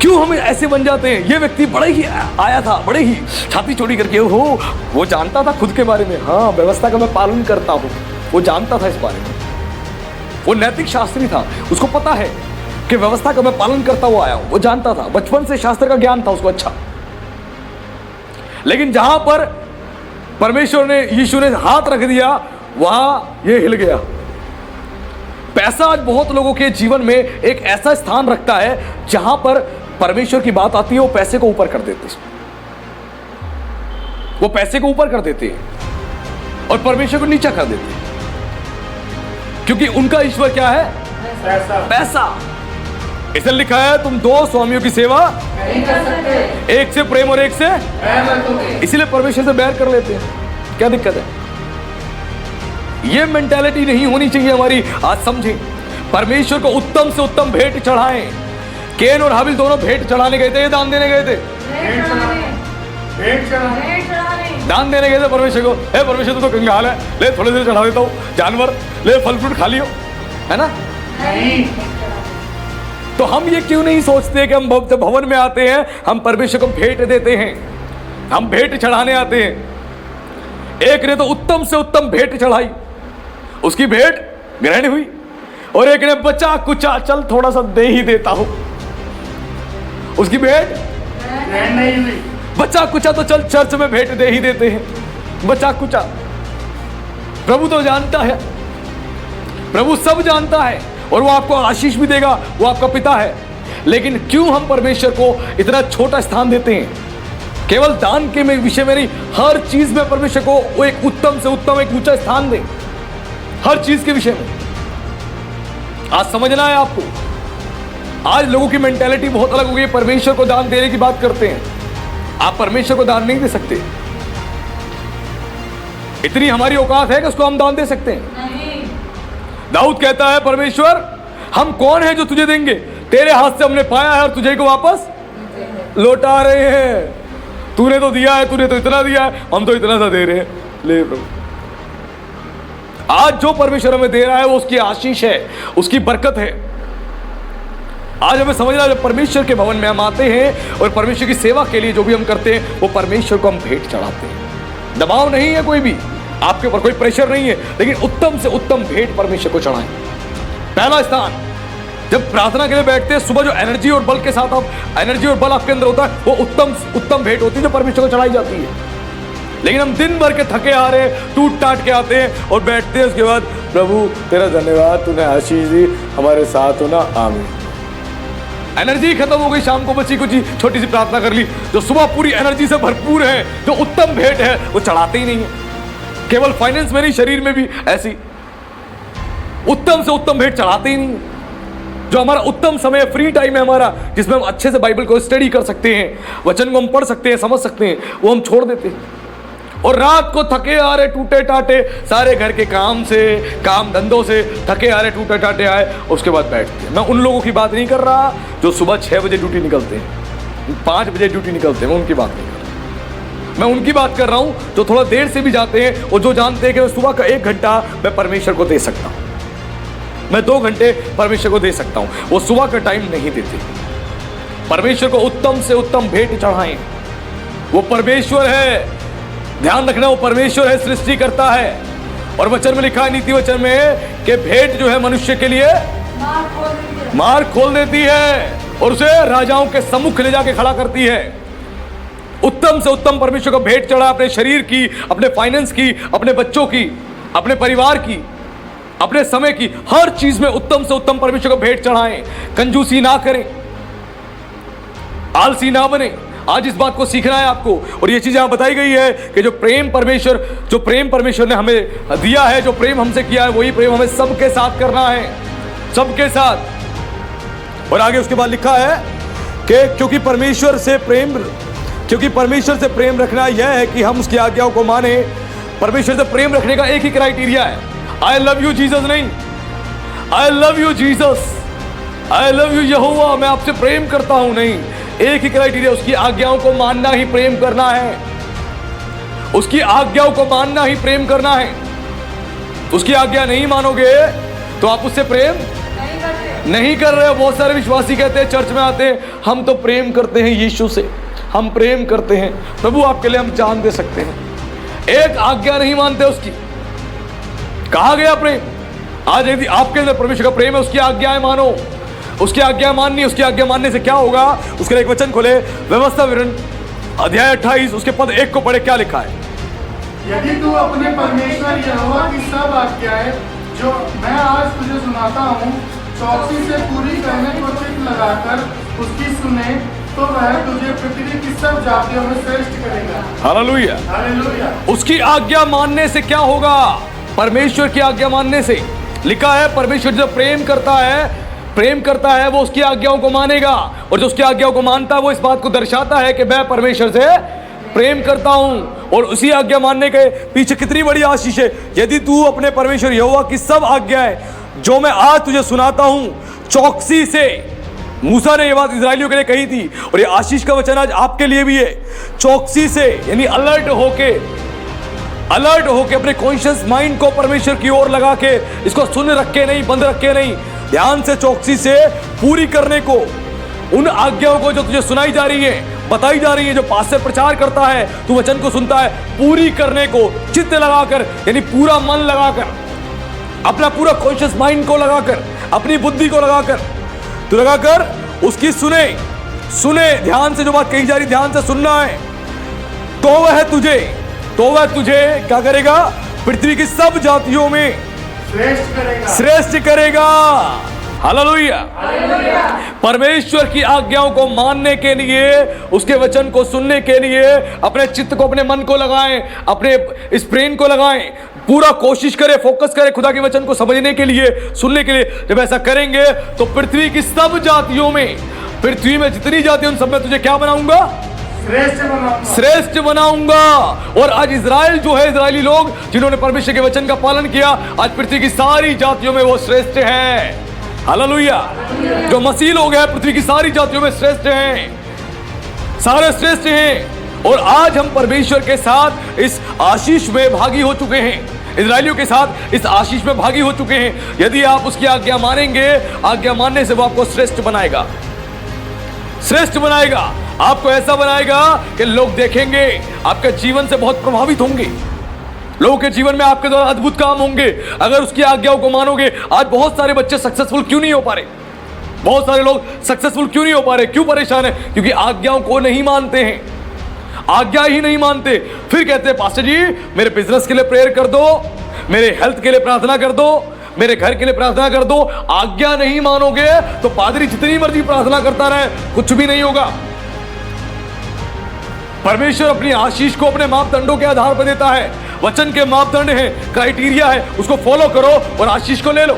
क्यों हम ऐसे बन जाते हैं? ये व्यक्ति बड़े ही आया था, बड़े ही छाती चौड़ी करके, हो वो जानता था खुद के बारे में, हाँ व्यवस्था का मैं पालन करता हूं, वो जानता था इस बारे में। वो नैतिक शास्त्री था, उसको पता है कि व्यवस्था का मैं पालन करता हुआ आया हूं। वो जानता था, बचपन से शास्त्र का ज्ञान था उसको अच्छा। लेकिन जहां पर परमेश्वर ने, यीशु ने हाथ रख दिया, वहां ये हिल गया। पैसा आज बहुत लोगों के जीवन में एक ऐसा स्थान रखता है जहां पर परमेश्वर की बात आती है, वो पैसे को ऊपर कर देते हैं। वो पैसे को ऊपर कर देते हैं और परमेश्वर को नीचा कर देते हैं, क्योंकि उनका ईश्वर क्या है? पैसा। इसलिए लिखा है तुम 2 स्वामियों की सेवा नहीं कर सकते। एक से प्रेम और एक से बैर रखोगे। इसीलिए परमेश्वर से बैर कर लेते हैं। क्या दिक्कत है? ये मेंटालिटी नहीं होनी चाहिए हमारी। आज समझें, परमेश्वर को उत्तम से उत्तम भेंट चढ़ाएं। केन और हाबिल दोनों भेंट चढ़ाने गए थे, ये दान देने गए थे। भेंट चढ़ाने। दान देने गए थे परमेश्वर को। हे परमेश्वर तो कंगाल है, ले थोड़े देर चढ़ा देता हूँ, जानवर ले फल फ्रूट खा लियो, है ना? नहीं। तो हम ये क्यों नहीं सोचते कि हम जब भवन में आते हैं हम परमेश्वर को भेंट देते हैं, हम भेंट चढ़ाने आते हैं। एक ने तो उत्तम से उत्तम भेंट चढ़ाई, उसकी भेंट ग्रहण हुई, और एक ने बचा कुचा, चल थोड़ा सा दे ही देता हूं, उसकी भेंट ग्रहण नहीं हुई। बचा कुचा तो चल चर्च में भेंट दे ही देते हैं, बचा कुचा। प्रभु तो जानता है, प्रभु सब जानता है और वो आपको आशीष भी देगा, वो आपका पिता है। लेकिन क्यों हम परमेश्वर को इतना छोटा स्थान देते हैं? केवल दान के विषय में नहीं, हर चीज में परमेश्वर को वो एक उत्तम से उत्तम, एक ऊंचा स्थान दें, हर चीज के विषय में। आज समझना है आपको, आज लोगों की मेंटालिटी बहुत अलग हो गई है। परमेश्वर को दान देने की बात करते हैं, आप परमेश्वर को दान नहीं दे सकते। इतनी हमारी औकात है कि उसको हम दान दे सकते हैं? नहीं। दाऊद कहता है, परमेश्वर हम कौन है जो तुझे देंगे? तेरे हाथ से हमने पाया है और तुझे को वापस लौटा रहे हैं। तूने तो दिया है, तूने तो इतना दिया है, हम तो इतना सा दे रहे हैं। ले प्रभु, आज जो परमेश्वर हमें दे रहा है वो उसकी आशीष है, उसकी बरकत है। आज हमें समझना है, जब परमेश्वर के भवन में हम आते हैं और परमेश्वर की सेवा के लिए जो भी हम करते हैं, वो परमेश्वर को हम भेंट चढ़ाते हैं। दबाव नहीं है, कोई भी आपके ऊपर कोई प्रेशर नहीं है, लेकिन उत्तम से उत्तम भेंट परमेश्वर को चढ़ाएं। पहला स्थान, जब प्रार्थना के लिए बैठते हैं सुबह, जो एनर्जी और बल के साथ आप एनर्जी और बल आपके अंदर होता है, वो उत्तम भेंट होती है जो परमेश्वर को चढ़ाई जाती है। लेकिन हम दिन भर के थके आ रहे हैं, टूट टाट के आते हैं और बैठते हैं, उसके बाद प्रभु तेरा धन्यवाद, तूने आशीष दी, हमारे साथ हो ना, आमीन। एनर्जी खत्म हो गई, शाम को बची कुछ छोटी सी प्रार्थना कर ली। जो सुबह पूरी एनर्जी से भरपूर है, जो उत्तम भेंट है, वो चढ़ाते ही नहीं है। केवल फाइनेंस में नहीं, शरीर में भी ऐसी उत्तम से उत्तम भेंट चढ़ाते ही नहीं। जो हमारा उत्तम समय, फ्री टाइम है हमारा, जिसमें हम अच्छे से बाइबल को स्टडी कर सकते हैं, वचन को हम पढ़ सकते हैं, समझ सकते हैं, वो हम छोड़ देते हैं। और रात को थके आ रहे, टूटे टाटे, सारे घर के काम से, काम धंधों से थके आ रहे, टूटे टाटे आए, उसके बाद बैठते हैं। मैं उन लोगों की बात नहीं कर रहा जो सुबह 6 बजे ड्यूटी निकलते हैं, 5 बजे ड्यूटी निकलते हैं, मैं उनकी बात नहीं कर रहा। मैं उनकी बात कर रहा हूं जो थोड़ा देर से भी जाते हैं और जो जानते हैं कि सुबह का 1 घंटा मैं परमेश्वर को दे सकता हूं, मैं 2 घंटे परमेश्वर को दे सकता हूं, वो सुबह का टाइम नहीं देते। परमेश्वर को उत्तम से उत्तम भेंट चढ़ाएं। वो परमेश्वर है, ध्यान रखना, वो परमेश्वर है, सृष्टि करता है। और वचन में लिखा है, नीति वचन में, कि भेंट जो है मनुष्य के लिए मार्ग खोल देती है और उसे राजाओं के सम्मुख ले जाके खड़ा करती है। उत्तम से उत्तम परमेश्वर को भेंट चढ़ा, अपने शरीर की, अपने फाइनेंस की, अपने बच्चों की, अपने परिवार की, अपने समय की, हर चीज में उत्तम से उत्तम परमेश्वर को भेंट चढ़ाएं। कंजूसी ना करें, आलसी ना बने। आज इस बात को सीखना है आपको। और ये चीज यहां बताई गई है कि जो प्रेम परमेश्वर ने हमें दिया है, जो प्रेम हमसे किया है, वही प्रेम हमें सबके साथ करना है, सबके साथ। और आगे उसके बाद लिखा है कि क्योंकि परमेश्वर से प्रेम रखना यह है कि हम उसकी आज्ञाओं को माने। परमेश्वर से प्रेम रखने का एक ही क्राइटेरिया है, आई लव यू जीसस नहीं, I love you Jesus, I love you Jehovah, मैं आपसे प्रेम करता हूं नहीं। एक ही क्राइटेरिया, उसकी आज्ञाओं को मानना ही प्रेम करना है। उसकी आज्ञाओं को मानना ही प्रेम करना है। उसकी आज्ञा नहीं मानोगे तो आप उससे प्रेम नहीं कर रहे हो। बहुत सारे विश्वासी कहते हैं, चर्च में आते हैं, हम तो प्रेम करते हैं यीशु से, हम प्रेम करते हैं। प्रभु आपके लिए हम जान दे सकते हैं। एक आज्ञा नहीं मानते उसकी। कहा गया प्रेम। आज यदि आपके अंदर परमेश्वर का प्रेम है, उसकी आज्ञाएं मानो। उसकी आज्ञा माननी, उसकी आज्ञा मानने से क्या होगा? उसके लिए एक वचन खोले, व्यवस्था विवरण अध्याय 28 उसके पद 1 को पढ़े, क्या लिखा है? यदि तू अपने परमेश्वर यहोवा की सब आज्ञाएं जो मैं आज तुझे सुनाता हूँ चौकसी से पूरी करने को चित्त लगाकर उसकी सुने, तो वह तुझे पृथ्वी की सब जातियों में श्रेष्ठ करेगा। Hallelujah, hallelujah. उसकी आज्ञा मानने से क्या होगा? परमेश्वर की आज्ञा मानने से। लिखा है परमेश्वर जो प्रेम करता है वो उसकी आज्ञाओं को मानेगा, और जो उसकी आज्ञाओं को मानता है वो इस बात को दर्शाता है कि मैं परमेश्वर से प्रेम करता हूं। और उसी आज्ञा मानने के पीछे कितनी बड़ी आशीष है। यदि तू अपने परमेश्वर यहोवा की सब आज्ञाएं जो मैं आज तुझे सुनाता हूं चौकसी से, मूसा ने यह बात इजराइलियों के लिए कही थी, और ये आशीष का वचन आज आपके लिए भी है। चौकसी से यानी अलर्ट होके अपने कॉन्शियस माइंड को परमेश्वर की ओर लगा के, इसको सुन रख के नहीं, बंद रख के नहीं, ध्यान से चौकसी से पूरी करने को, उन आज्ञाओं को जो तुझे सुनाई जा रही है, बताई जा रही है, जो पास्टर प्रचार करता है, तू वचन को सुनता है, पूरी करने को चित्त लगाकर, यानी पूरा मन लगाकर, अपना पूरा कॉन्शियस माइंड को लगाकर, अपनी बुद्धि को लगाकर उसकी सुने ध्यान से जो बात कही जा रही, ध्यान से सुनना है। तो वह तुझे क्या करेगा? पृथ्वी की सब जातियों में श्रेष्ठ करेगा। हालेलुया। परमेश्वर की आज्ञाओं को मानने के लिए, उसके वचन को सुनने के लिए अपने चित्त को, अपने मन को लगाएं, अपने इस ब्रेन को लगाएं, पूरा कोशिश करें, फोकस करें खुदा के वचन को समझने के लिए, सुनने के लिए। जब ऐसा करेंगे तो पृथ्वी की सब जातियों में, पृथ्वी में जितनी जातियां, उन सब में तुझे क्या बनाऊंगा? श्रेष्ठ बनाऊंगा। और आज इजराइल जो है, इजरायली लोग जिन्होंने परमेश्वर के वचन का पालन किया, आज पृथ्वी की सारी जातियों में वो श्रेष्ठ हैं। हालेलुया। जो मसीह लोग हैं पृथ्वी की सारी जातियों में श्रेष्ठ हैं, सारे श्रेष्ठ हैं। और आज हम परमेश्वर के साथ इस आशीष में भागी हो चुके हैं, इजरायलियों के साथ इस आशीष में भागी हो चुके हैं। यदि आप उसकी आज्ञा मानेंगे, आज्ञा मानने से वो आपको श्रेष्ठ बनाएगा, श्रेष्ठ बनाएगा। आपको ऐसा बनाएगा कि लोग देखेंगे, आपके जीवन से बहुत प्रभावित होंगे, लोगों के जीवन में आपके द्वारा अद्भुत काम होंगे अगर उसकी आज्ञाओं को मानोगे। आज बहुत सारे बच्चे सक्सेसफुल क्यों नहीं हो पा रहे? बहुत सारे लोग सक्सेसफुल क्यों नहीं हो पा रहे? क्यों परेशान है? क्योंकि आज्ञाओं को नहीं मानते हैं, आज्ञा ही नहीं मानते। फिर कहते हैं पास्टर जी मेरे बिजनेस के लिए प्रेयर कर दो, मेरे हेल्थ के लिए प्रार्थना कर दो, मेरे घर के लिए प्रार्थना कर दो। आज्ञा नहीं मानोगे तो पादरी जितनी मर्जी प्रार्थना करता रहे, कुछ भी नहीं होगा। परमेश्वर अपनी आशीष को अपने मापदंडों के आधार पर देता है। वचन के मापदंड है, क्राइटेरिया है, उसको फॉलो करो और आशीष को ले लो।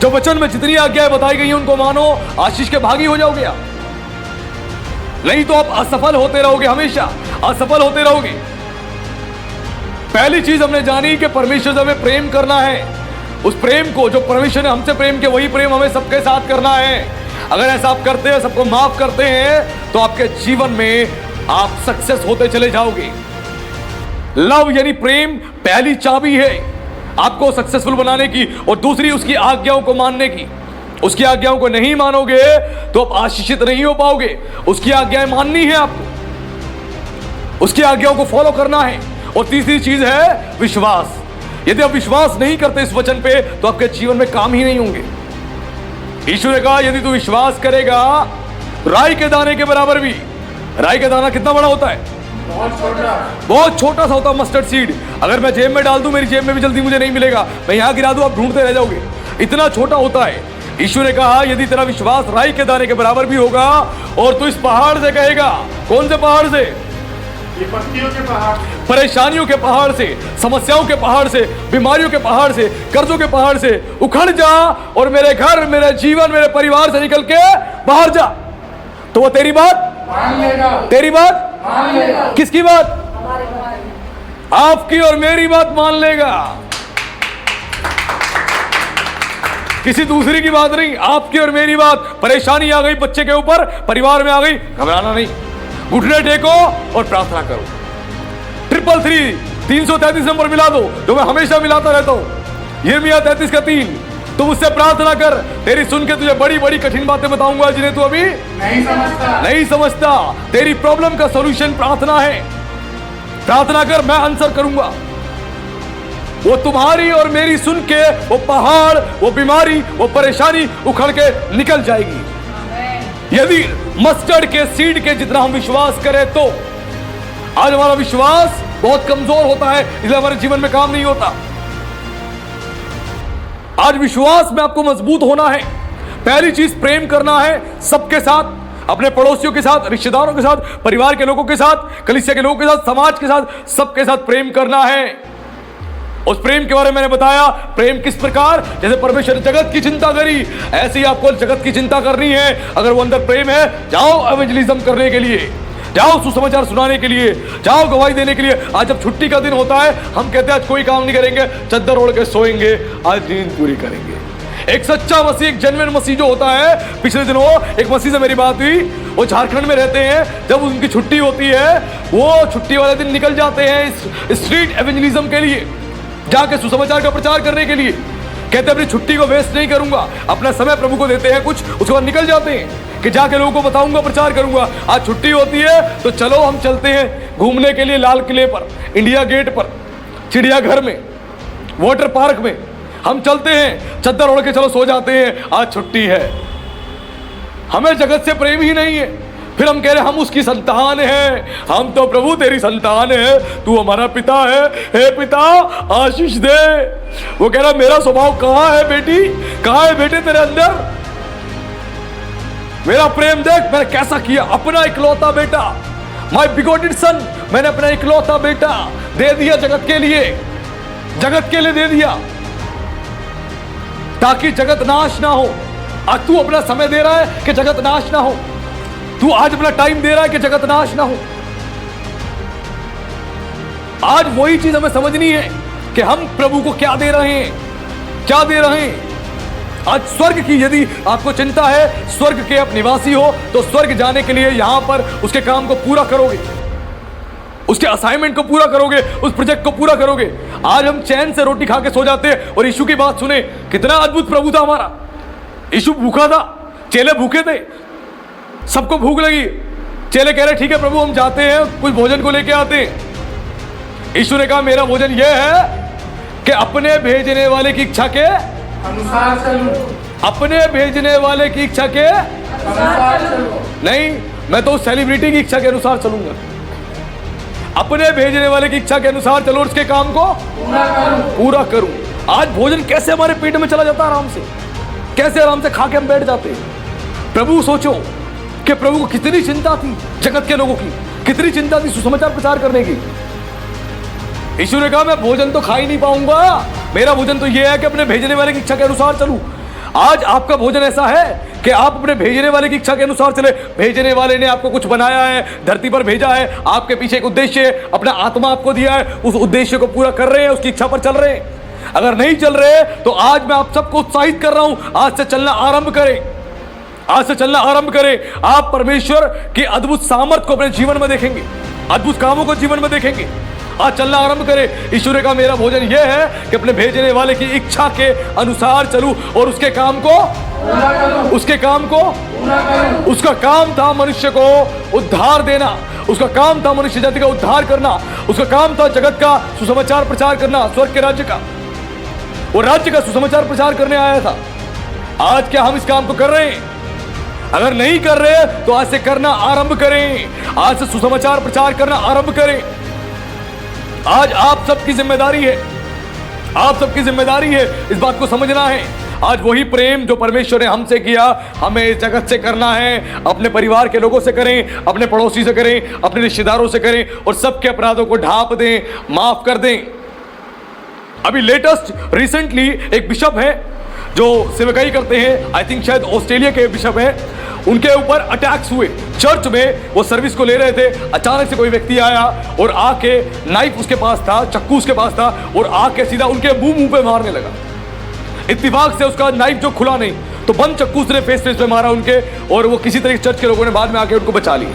जो वचन में जितनी आज्ञाएं बताई गई हैं उनको मानो, आशीष के भागी हो जाओगे आप। नहीं तो आप असफल होते रहोगे, हमेशा असफल होते रहोगे। पहली चीज हमने जानी कि परमेश्वर से हमें प्रेम करना है। उस प्रेम को जो परमेश्वर ने हमसे प्रेम किया, वही प्रेम हमें सबके साथ करना है। अगर ऐसा आप करते हैं, सबको माफ करते हैं, तो आपके जीवन में आप सक्सेस होते चले जाओगे। लव यानी प्रेम पहली चाबी है आपको सक्सेसफुल बनाने की, और दूसरी उसकी आज्ञाओं को मानने की। उसकी आज्ञाओं को नहीं मानोगे तो आप आशीषित नहीं हो पाओगे। उसकी आज्ञाएं माननी है आपको, उसकी आज्ञाओं को फॉलो करना है। और तीसरी चीज है विश्वास। यदि आप विश्वास नहीं करते इस वचन पे तो आपके जीवन में काम ही नहीं होंगे। यीशु ने कहा यदि तू विश्वास करेगा राई के दाने के बराबर भी। राई का दाना कितना बड़ा होता है? बहुत छोटा सा होता है, मस्टर्ड सीड। अगर मैं जेब में डाल दूं, मेरी जेब में भी जल्दी मुझे नहीं मिलेगा। मैं यहां गिरा दूं, आप ढूंढते रह जाओगे, इतना छोटा होता है। यीशु ने कहा यदि तेरा विश्वास राई के दाने के बराबर भी होगा और तू इस पहाड़ से कहेगा, कौन से पहाड़ से? ये पत्तियों के पहाड़, परेशानियों के पहाड़ से, समस्याओं के पहाड़ से, बीमारियों के पहाड़ से, कर्जों के पहाड़ से उखड़ जा और मेरे घर, मेरे जीवन, मेरे परिवार से निकल के बाहर जा, तो वो तेरी बात मान लेगा। तेरी बात मान लेगा। किसकी बात? आपकी और मेरी बात मान लेगा, किसी दूसरी की बात नहीं, आपकी और मेरी बात। परेशानी आ गई बच्चे के ऊपर, परिवार में आ गई, घबराना नहीं, घुटने टेको और प्रार्थना करो। 333 नंबर मिला दो जो मैं हमेशा मिलाता रहता हूं। यिर्मयाह 33:3। तू मुझसे प्रार्थना कर, तेरी सुन के तुझे बड़ी बड़ी कठिन बातें बताऊंगा जिन्हें तू अभी नहीं समझता। तेरी प्रॉब्लम का सॉल्यूशन प्रार्थना है। प्रार्थना कर, मैं आंसर करूंगा। वो तुम्हारी और मेरी सुन के वो पहाड़, वो बीमारी, वो परेशानी उखड़ के निकल जाएगी। यदि मस्टर्ड के सीड के जितना हम विश्वास करें तो। आज हमारा विश्वास बहुत कमजोर होता है, इसलिए हमारे जीवन में काम नहीं होता। आज विश्वास में आपको मजबूत होना है। पहली चीज प्रेम करना है, सबके साथ, अपने पड़ोसियों के साथ, रिश्तेदारों के साथ, परिवार के लोगों के साथ, कलीसिया के लोगों के साथ, समाज के साथ, सबके साथ प्रेम करना है। उस प्रेम के बारे में मैंने बताया। प्रेम किस प्रकार? जैसे परमेश्वर ने जगत की चिंता करी, ऐसे ही आपको जगत की चिंता करनी है। अगर वो अंदर प्रेम है, जाओ एवेंजलिज्म करने के लिए, जाओ सुसमाचार सुनाने के लिए, जाओ गवाही देने के लिए। आज जब छुट्टी का दिन होता है, हम कहते हैं आज कोई काम नहीं करेंगे, चद्दर ओढ़ के सोएंगे, आज नींद पूरी करेंगे। एक सच्चा मसीह, एक जेन्युइन मसीह जो होता है, पिछले दिनों एक मसीह से मेरी बात हुई, वो झारखंड में रहते हैं। जब उनकी छुट्टी होती है, वो छुट्टी वाले दिन निकल जाते हैं स्ट्रीट एवेंजलिज्म के लिए, जाके सुसमाचार का प्रचार करने के लिए। कहते अपनी छुट्टी को वेस्ट नहीं करूंगा, अपना समय प्रभु को देते हैं कुछ, उसके बाद निकल जाते हैं कि जाके लोगों को बताऊंगा, प्रचार करूंगा। आज छुट्टी होती है तो चलो हम चलते हैं घूमने के लिए लाल किले पर, इंडिया गेट पर, चिड़ियाघर में, वाटर पार्क में। हम चलते हैं, चद्दर ओढ़ के चलो सो जाते हैं, आज छुट्टी है। हमें जगत से प्रेम ही नहीं है। फिर हम कह रहे हम उसकी संतान हैं, हम तो प्रभु तेरी संतान है, तू हमारा पिता है, हे पिता आशीष दे। वो कह रहा मेरा स्वभाव कहां है बेटी, कहां है बेटे तेरे अंदर, मेरा प्रेम देख मैंने कैसा किया, अपना इकलौता बेटा, माय बिगॉटेड सन, मैंने अपना इकलौता बेटा दे दिया जगत के लिए, जगत के लिए दे दिया ताकि जगत नाश ना हो। आज तू अपना समय दे रहा है कि जगत नाश ना हो, तू आज अपना टाइम दे रहा है कि जगत नाश ना हो। आज वही चीज हमें समझनी है कि हम प्रभु को क्या दे रहे हैं, क्या दे रहे हैं। आज स्वर्ग की यदि आपको चिंता है, स्वर्ग के आप निवासी हो, तो स्वर्ग जाने के लिए यहां पर उसके काम को पूरा करोगे, उसके असाइनमेंट को पूरा करोगे, उस प्रोजेक्ट को पूरा करोगे। आज हम चैन से रोटी खा के सो जाते हैं और यीशु की बात सुने, कितना अद्भुत प्रभु था हमारा। यीशु भूखा था, चेले भूखे थे, सबको भूख लगी, चेले कह रहे ठीक है प्रभु हम जाते हैं, कुछ भोजन को लेके आते हैं। यीशु ने कहा मेरा भोजन यह है कि अपने भेजने वाले की इच्छा के अनुसार चलो, अपने भेजने वाले की इच्छा के अनुसार चलो। नहीं, मैं तो सेलिब्रिटी की इच्छा के अनुसार चलूंगा। अपने भेजने वाले की इच्छा के अनुसार चलो, उसके काम को पूरा करूं। आज भोजन कैसे हमारे पेट में चला जाता है आराम से, कैसे आराम से खा के हम बैठ जाते हैं। प्रभु सोचो कि प्रभु को कितनी चिंता थी जगत के लोगों की, कितनी चिंता थी सुसमाचार प्रचार करने की। यीशु ने कहा मैं भोजन तो खा ही नहीं पाऊंगा, मेरा भोजन तो यह है कि अपने भेजने वाले की इच्छा के अनुसार चलूं। आज आपका भोजन ऐसा है कि आप अपने भेजने वाले की इच्छा के अनुसार चले। भेजने वाले ने आपको कुछ बनाया है, धरती पर भेजा है, आपके पीछे एक उद्देश्य है, अपना आत्मा आपको दिया है, उस उद्देश्य को पूरा कर रहे हैं, उसकी इच्छा पर चल रहे हैं। अगर नहीं चल रहे तो आज मैं आप सबको उत्साहित कर रहा हूं, आज से चलना आरंभ करें, आज से चलना आरंभ करें। आप परमेश्वर की अद्भुत सामर्थ को अपने जीवन में देखेंगे, अद्भुत कामों को जीवन में देखेंगे। आज चलना आरंभ करें। ईश्वर ने कहा मेरा भोजन यह है कि अपने भेजने वाले की इच्छा के अनुसार चलूं और उसके काम को पूरा करो, उसके काम को पूरा करो। उसका काम था मनुष्य को उद्धार देना, उसका काम था मनुष्य जाति का उद्धार करना, उसका काम था जगत का सुसमाचार प्रचार करना, स्वर्ग के राज्य का, वो राज्य का सुसमाचार प्रचार करने आया था। आज क्या हम इस काम को कर रहे हैं? अगर नहीं कर रहे तो आज से करना आरंभ करें, आज से सुसमाचार प्रचार करना आरंभ करें। आज आप सबकी जिम्मेदारी है, आप सबकी जिम्मेदारी है, इस बात को समझना है। आज वही प्रेम जो परमेश्वर ने हमसे किया, हमें इस जगत से करना है। अपने परिवार के लोगों से करें, अपने पड़ोसी से करें, अपने रिश्तेदारों से करें और सबके अपराधों को ढांप दें, माफ कर दें। अभी लेटेस्ट रिसेंटली एक बिशप है जो सेवकाई करते हैं, आई थिंक शायद ऑस्ट्रेलिया के बिशप हैं, उनके ऊपर अटैक्स हुए। चर्च में वो सर्विस को ले रहे थे, अचानक से कोई व्यक्ति आया और आके नाइफ उसके पास था, चक्कू उसके पास था और आके सीधा उनके मुंह पे मारने लगा। इत्तेफाक से उसका नाइफ जो खुला नहीं तो बंद चक्कू उसने फेस पे मारा उनके, और वो किसी तरह चर्च के लोगों ने बाद में आके उनको बचा लिया।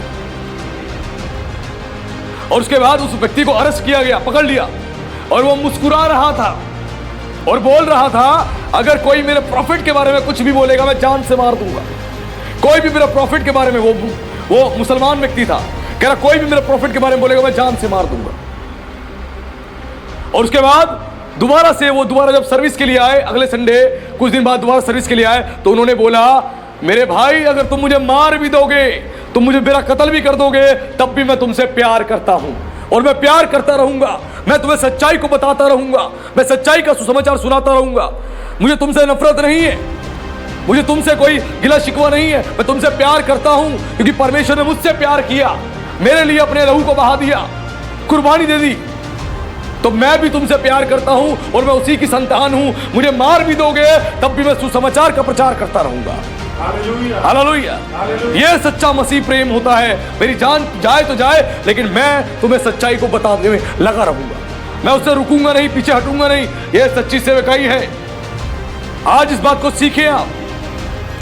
और उसके बाद उस व्यक्ति को अरेस्ट किया गया, पकड़ लिया, और वो मुस्कुरा रहा था और बोल रहा था अगर कोई मेरे प्रॉफिट के बारे में कुछ भी बोलेगा मैं जान से मार दूंगा। कोई भी मेरे प्रॉफिट के बारे में, वो मुसलमान व्यक्ति था, कह रहा कोई भी मेरे प्रॉफिट के बारे में बोलेगा मैं जान से मार दूंगा। और उसके बाद दोबारा जब सर्विस के लिए आए, अगले संडे कुछ दिन बाद दोबारा सर्विस के लिए आए, तो उन्होंने बोला मेरे भाई अगर तुम मुझे मार भी दोगे, तुम मुझे मेरा कत्ल भी कर दोगे, तब भी मैं तुमसे प्यार करता हूं और मैं प्यार करता रहूंगा। मैं तुम्हें सच्चाई को बताता रहूंगा, मैं सच्चाई का सुसमाचार सुनाता रहूंगा। मुझे तुमसे नफरत नहीं है, मुझे तुमसे कोई गिला शिकवा नहीं है, मैं तुमसे प्यार करता हूं क्योंकि परमेश्वर ने मुझसे प्यार किया, मेरे लिए अपने लहू को बहा दिया, कुर्बानी दे दी, तो मैं भी तुमसे प्यार करता हूं और मैं उसी की संतान हूं। मुझे मार भी दोगे तब भी मैं सुसमाचार का प्रचार करता रहूंगा। हालेलुया। ये सच्चा मसीह प्रेम होता है। मेरी जान जाए तो जाए, लेकिन मैं तुम्हें सच्चाई को बताने में लगा रहूंगा, मैं उससे रुकूंगा नहीं, पीछे हटूंगा नहीं। यह सच्ची सेवकाई है। आज इस बात को सीखें आप।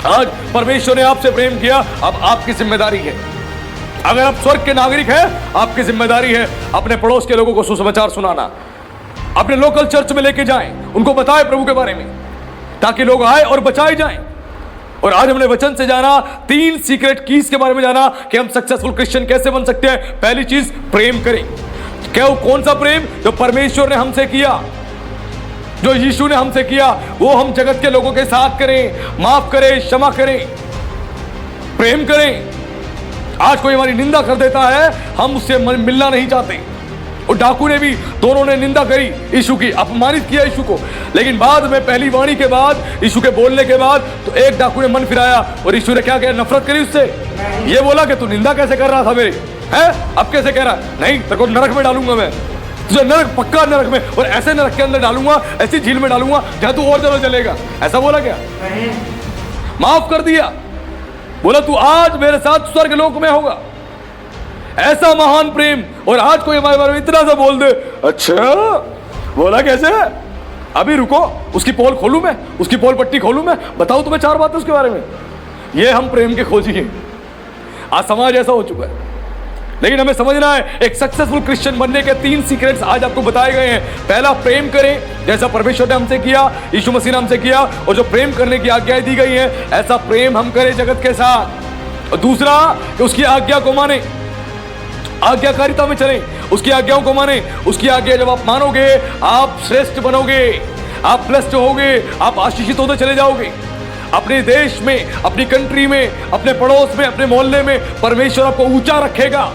आज परमेश्वर ने आपसे प्रेम किया, अब आपकी जिम्मेदारी है। अगर आप स्वर्ग के नागरिक हैं, आपकी जिम्मेदारी है अपने पड़ोस के लोगों को सुसमाचार सुनाना, अपने लोकल चर्च में लेके जाएं, उनको बताएं प्रभु के बारे में, ताकि लोग आए और बचाए जाएं। और आज हमने वचन से जाना 3 सीक्रेट कीज के बारे में जाना कि हम सक्सेसफुल क्रिश्चियन कैसे बन सकते हैं। पहली चीज प्रेम करें। क्या वो कौन सा प्रेम? जो परमेश्वर ने हमसे किया, जो यीशु ने हमसे किया, वो हम जगत के लोगों के साथ करें, माफ करें, क्षमा करें, प्रेम करें। आज कोई हमारी निंदा कर देता है, हम उससे मिलना नहीं चाहते, और डाकू ने भी, दोनों ने निंदा करी यीशु की, अपमानित किया यीशु को। लेकिन बाद में पहली वाणी के बाद, यीशु के बोलने के बाद, तो एक डाकू ने मन फिराया और यीशु ने क्या किया, नफरत करी उससे। ये बोला कि तू निंदा कैसे कर रहा था मेरी, है अब कैसे कह रहा, नहीं तेरे को नरक में डालूंगा मैं, तुझे नरक, पक्का नरक में, और ऐसे नरक के अंदर डालूंगा, ऐसी झील में डालूंगा जहां तू और ज्यादा जलेगा। ऐसा बोला क्या? माफ कर दिया, बोला तू आज मेरे साथ स्वर्ग लोक में होगा। ऐसा महान प्रेम, और आज कोई हमारे बारे में इतना सा बोल दे, अच्छा बोला कैसे, अभी रुको उसकी पोल खोलूं मैं, उसकी पोल पट्टी खोलूं मैं, बताऊं तुम्हें 4 बातें उसके बारे में। ये हम प्रेम के खोजी हैं। आज समाज ऐसा हो चुका है। लेकिन हमें समझना है, एक सक्सेसफुल क्रिश्चियन बनने के 3 सीक्रेट्स आज आपको बताए गए हैं। पहला, प्रेम करें जैसा परमेश्वर ने हमसे किया, यीशु मसीह ने हमसे किया, और जो प्रेम करने की आज्ञाएं दी गई हैं, ऐसा प्रेम हम करें जगत के साथ। और दूसरा, कि उसकी आज्ञा को माने, आज्ञाकारिता में चलें, उसकी आज्ञाओं को माने। उसकी आज्ञा जब आप मानोगे, आप श्रेष्ठ बनोगे, आप ब्लेस्ड होगे, आप आशीषित होते चले जाओगे। अपने देश में, अपनी कंट्री में, अपने पड़ोस में, अपने मोहल्ले में परमेश्वर आपको ऊंचा रखेगा।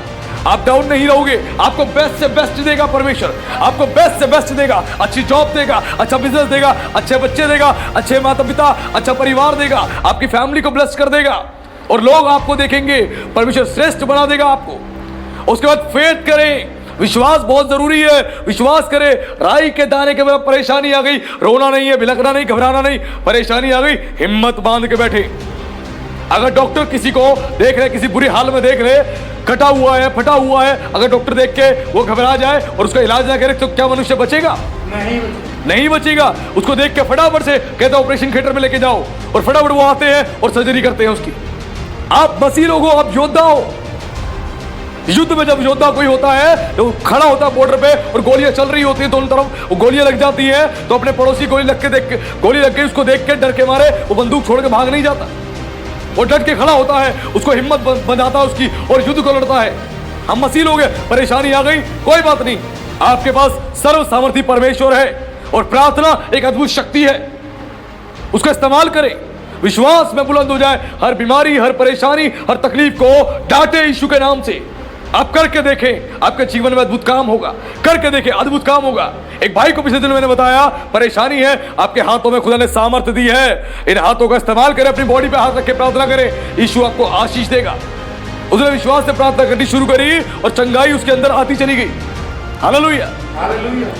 आप डाउन नहीं रहोगे, आपको बेस्ट से बेस्ट देगा परमेश्वर, आपको बेस्ट से बेस्ट देगा, अच्छी जॉब देगा, अच्छा बिजनेस देगा, अच्छे बच्चे देगा, अच्छे माता पिता, अच्छा परिवार देगा, आपकी फैमिली को ब्लेस कर देगा, और लोग आपको देखेंगे, परमेश्वर श्रेष्ठ बना देगा आपको। उसके बाद फेथ करें, विश्वास बहुत जरूरी है। विश्वास करें, राई के दाने के बाद परेशानी आ गई, रोना नहीं है, भिलकना नहीं, घबराना नहीं, परेशानी आ गई, हिम्मत बांध के बैठे। अगर डॉक्टर किसी को देख रहे, किसी बुरी हाल में देख रहे, कटा हुआ है, फटा हुआ है, अगर डॉक्टर देख के वो घबरा जाए और उसका इलाज ना करे, तो क्या मनुष्य बचेगा? नहीं बचेगा। उसको देख के फटाफट से कहते ऑपरेशन थिएटर में लेके जाओ, और फटाफट वो आते हैं और सर्जरी करते हैं उसकी। आप मसीह लोग हो, आप योद्धा हो। युद्ध में जब योद्धा कोई होता है, तो खड़ा होता है बॉर्डर पे, और गोलियां चल रही होती है दोनों तरफ, वो गोलियां लग जाती हैं, तो अपने पड़ोसी गोली लग के उसको देख के डर के मारे वो बंदूक छोड़ के भाग नहीं जाता, वो डट के खड़ा होता है, उसको हिम्मत बनाता है उसकी, और युद्ध को लड़ता है। हम मसीह लोग हैं, परेशानी आ गई, कोई बात नहीं, आपके पास सर्व सामर्थी परमेश्वर है, और प्रार्थना एक अद्भुत शक्ति है, उसका इस्तेमाल करें। विश्वास में बुलंद हो जाए, हर बीमारी, हर परेशानी, हर तकलीफ को डांटे यीशु के नाम से। आप करके देखें, आपके जीवन में अद्भुत काम होगा। करके देखें, अद्भुत काम होगा। एक भाई को पिछले दिन मैंने बताया, परेशानी है, आपके हाथों में खुदा ने सामर्थ्य दी है, इन हाथों का इस्तेमाल करें, अपनी बॉडी पे हाथ रख के प्रार्थना करें, यीशु आपको आशीष देगा। उसने विश्वास से प्रार्थना करनी शुरू करी, और चंगाई उसके अंदर आती चली गई। हालेलुया।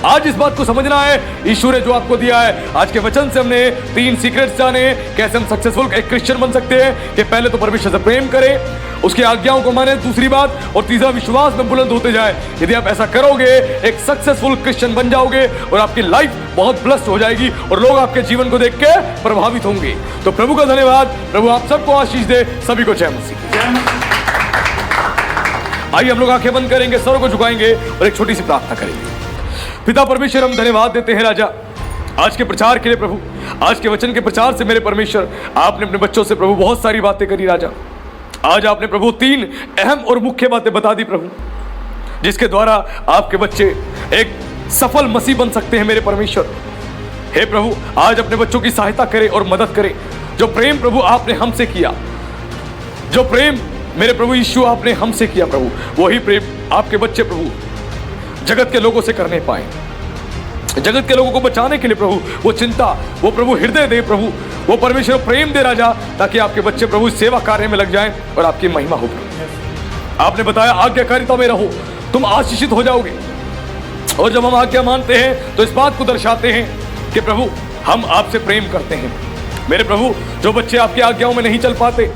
आज इस बात को समझना है, यीशु ने जो आपको दिया है। आज के वचन से हमने 3 सीक्रेट्स जाने, कैसे हम सक्सेसफुल एक क्रिश्चियन बन सकते हैं। कि पहले तो परमेश्वर से प्रेम करें, उसकी आज्ञाओं को माने, दूसरी बात, और तीसरा विश्वास में बुलंद होते जाए। यदि आप ऐसा करोगे, एक सक्सेसफुल क्रिश्चियन बन जाओगे, और आपकी लाइफ बहुत ब्लेस्ड हो जाएगी, और लोग आपके जीवन को देख के प्रभावित होंगे। तो प्रभु का धन्यवाद, प्रभु आप सबको आशीष दे। सभी को जय मसीह। आइए हम लोग आंखें बंद करेंगे, सरों को झुकाएंगे, और एक छोटी सी प्रार्थना करेंगे। पिता परमेश्वर, हम धन्यवाद देते हैं राजा, आज के प्रचार के लिए प्रभु, आज के वचन के प्रचार से मेरे परमेश्वर, आपने अपने बच्चों से प्रभु बहुत सारी बातें करी राजा। आज आपने प्रभु 3 अहम और मुख्य बातें बता दी प्रभु, जिसके द्वारा आपके बच्चे एक सफल मसीह बन सकते हैं मेरे परमेश्वर। हे प्रभु, आज अपने बच्चों की सहायता करें और मदद करें। जो प्रेम प्रभु आपने हमसे किया, जो प्रेम मेरे प्रभु यीशु आपने हमसे किया प्रभु, वही प्रेम आपके बच्चे प्रभु जगत के लोगों से करने पाए। जगत के लोगों को बचाने के लिए प्रभु वो चिंता, वो प्रभु हृदय दे प्रभु, वो परमेश्वर प्रेम दे राजा, ताकि आपके बच्चे प्रभु सेवा कार्य में लग जाएं और आपकी महिमा हो प्रभु। आपने बताया आज्ञाकारिता में रहो, तुम आशीषित हो जाओगे। और जब हम आज्ञा मानते हैं तो इस बात को दर्शाते हैं कि प्रभु हम आपसे प्रेम करते हैं। मेरे प्रभु, जो बच्चे आपकी आज्ञाओं में नहीं चल पाते,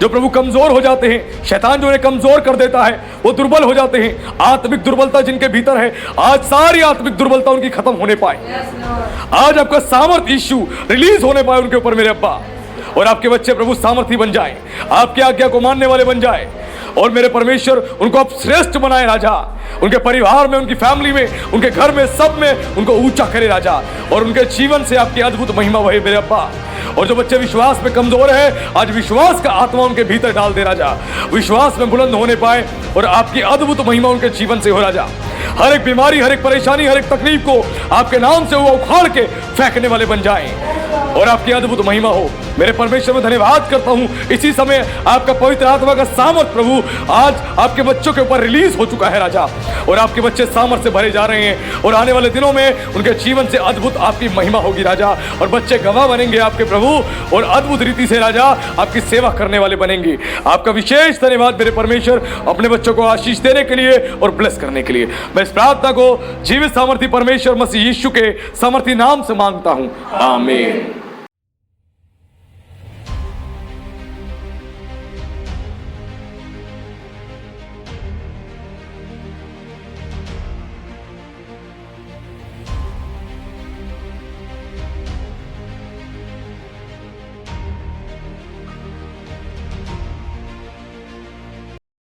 जो प्रभु कमजोर हो जाते हैं, शैतान जो उन्हें कमजोर कर देता है, वो दुर्बल हो जाते हैं। आत्मिक दुर्बलता जिनके भीतर है, आज सारी आत्मिक दुर्बलता उनकी खत्म होने पाए। आज आपका सामर्थ यीशु रिलीज होने पाए उनके ऊपर मेरे अब्बा, और आपके बच्चे प्रभु सामर्थी बन जाए, आपकी आज्ञा को मानने वाले बन जाए, और मेरे परमेश्वर उनको आप श्रेष्ठ बनाए राजा। उनके परिवार में, उनकी फैमिली में, उनके घर में, सब में उनको ऊंचा करे राजा, और उनके जीवन से आपकी अद्भुत महिमा वही मेरे अब्बा। और जो बच्चे विश्वास में कमजोर है, आज विश्वास का आत्मा उनके भीतर डाल दे राजा, विश्वास में बुलंद होने पाए, और आपकी अद्भुत महिमा उनके जीवन से हो राजा। हर एक बीमारी, हर एक परेशानी, हर एक तकलीफ को आपके नाम से वो उखाड़ के फेंकने वाले बन जाएं। और आपकी अद्भुत महिमा हो। मेरे परमेश्वर में धन्यवाद करता हूं, इसी समय आपका पवित्र आत्मा का सामर्थ प्रभु आज आपके बच्चों के ऊपर रिलीज हो चुका है राजा, और आपके बच्चे सामर्थ से भरे जा रहे हैं, और आने वाले दिनों में उनके जीवन से अद्भुत आपकी महिमा होगी राजा, और बच्चे गवाह बनेंगे आपके प्रभु, और अद्भुत रीति से राजा आपकी सेवा करने वाले बनेंगे। आपका विशेष धन्यवाद मेरे परमेश्वर, अपने बच्चों को आशीष देने के लिए और ब्लेस करने के लिए। मैं इस प्रार्थना को जीवित सामर्थी परमेश्वर मसीह यीशु के सामर्थी नाम से मांगता हूं, आमीन।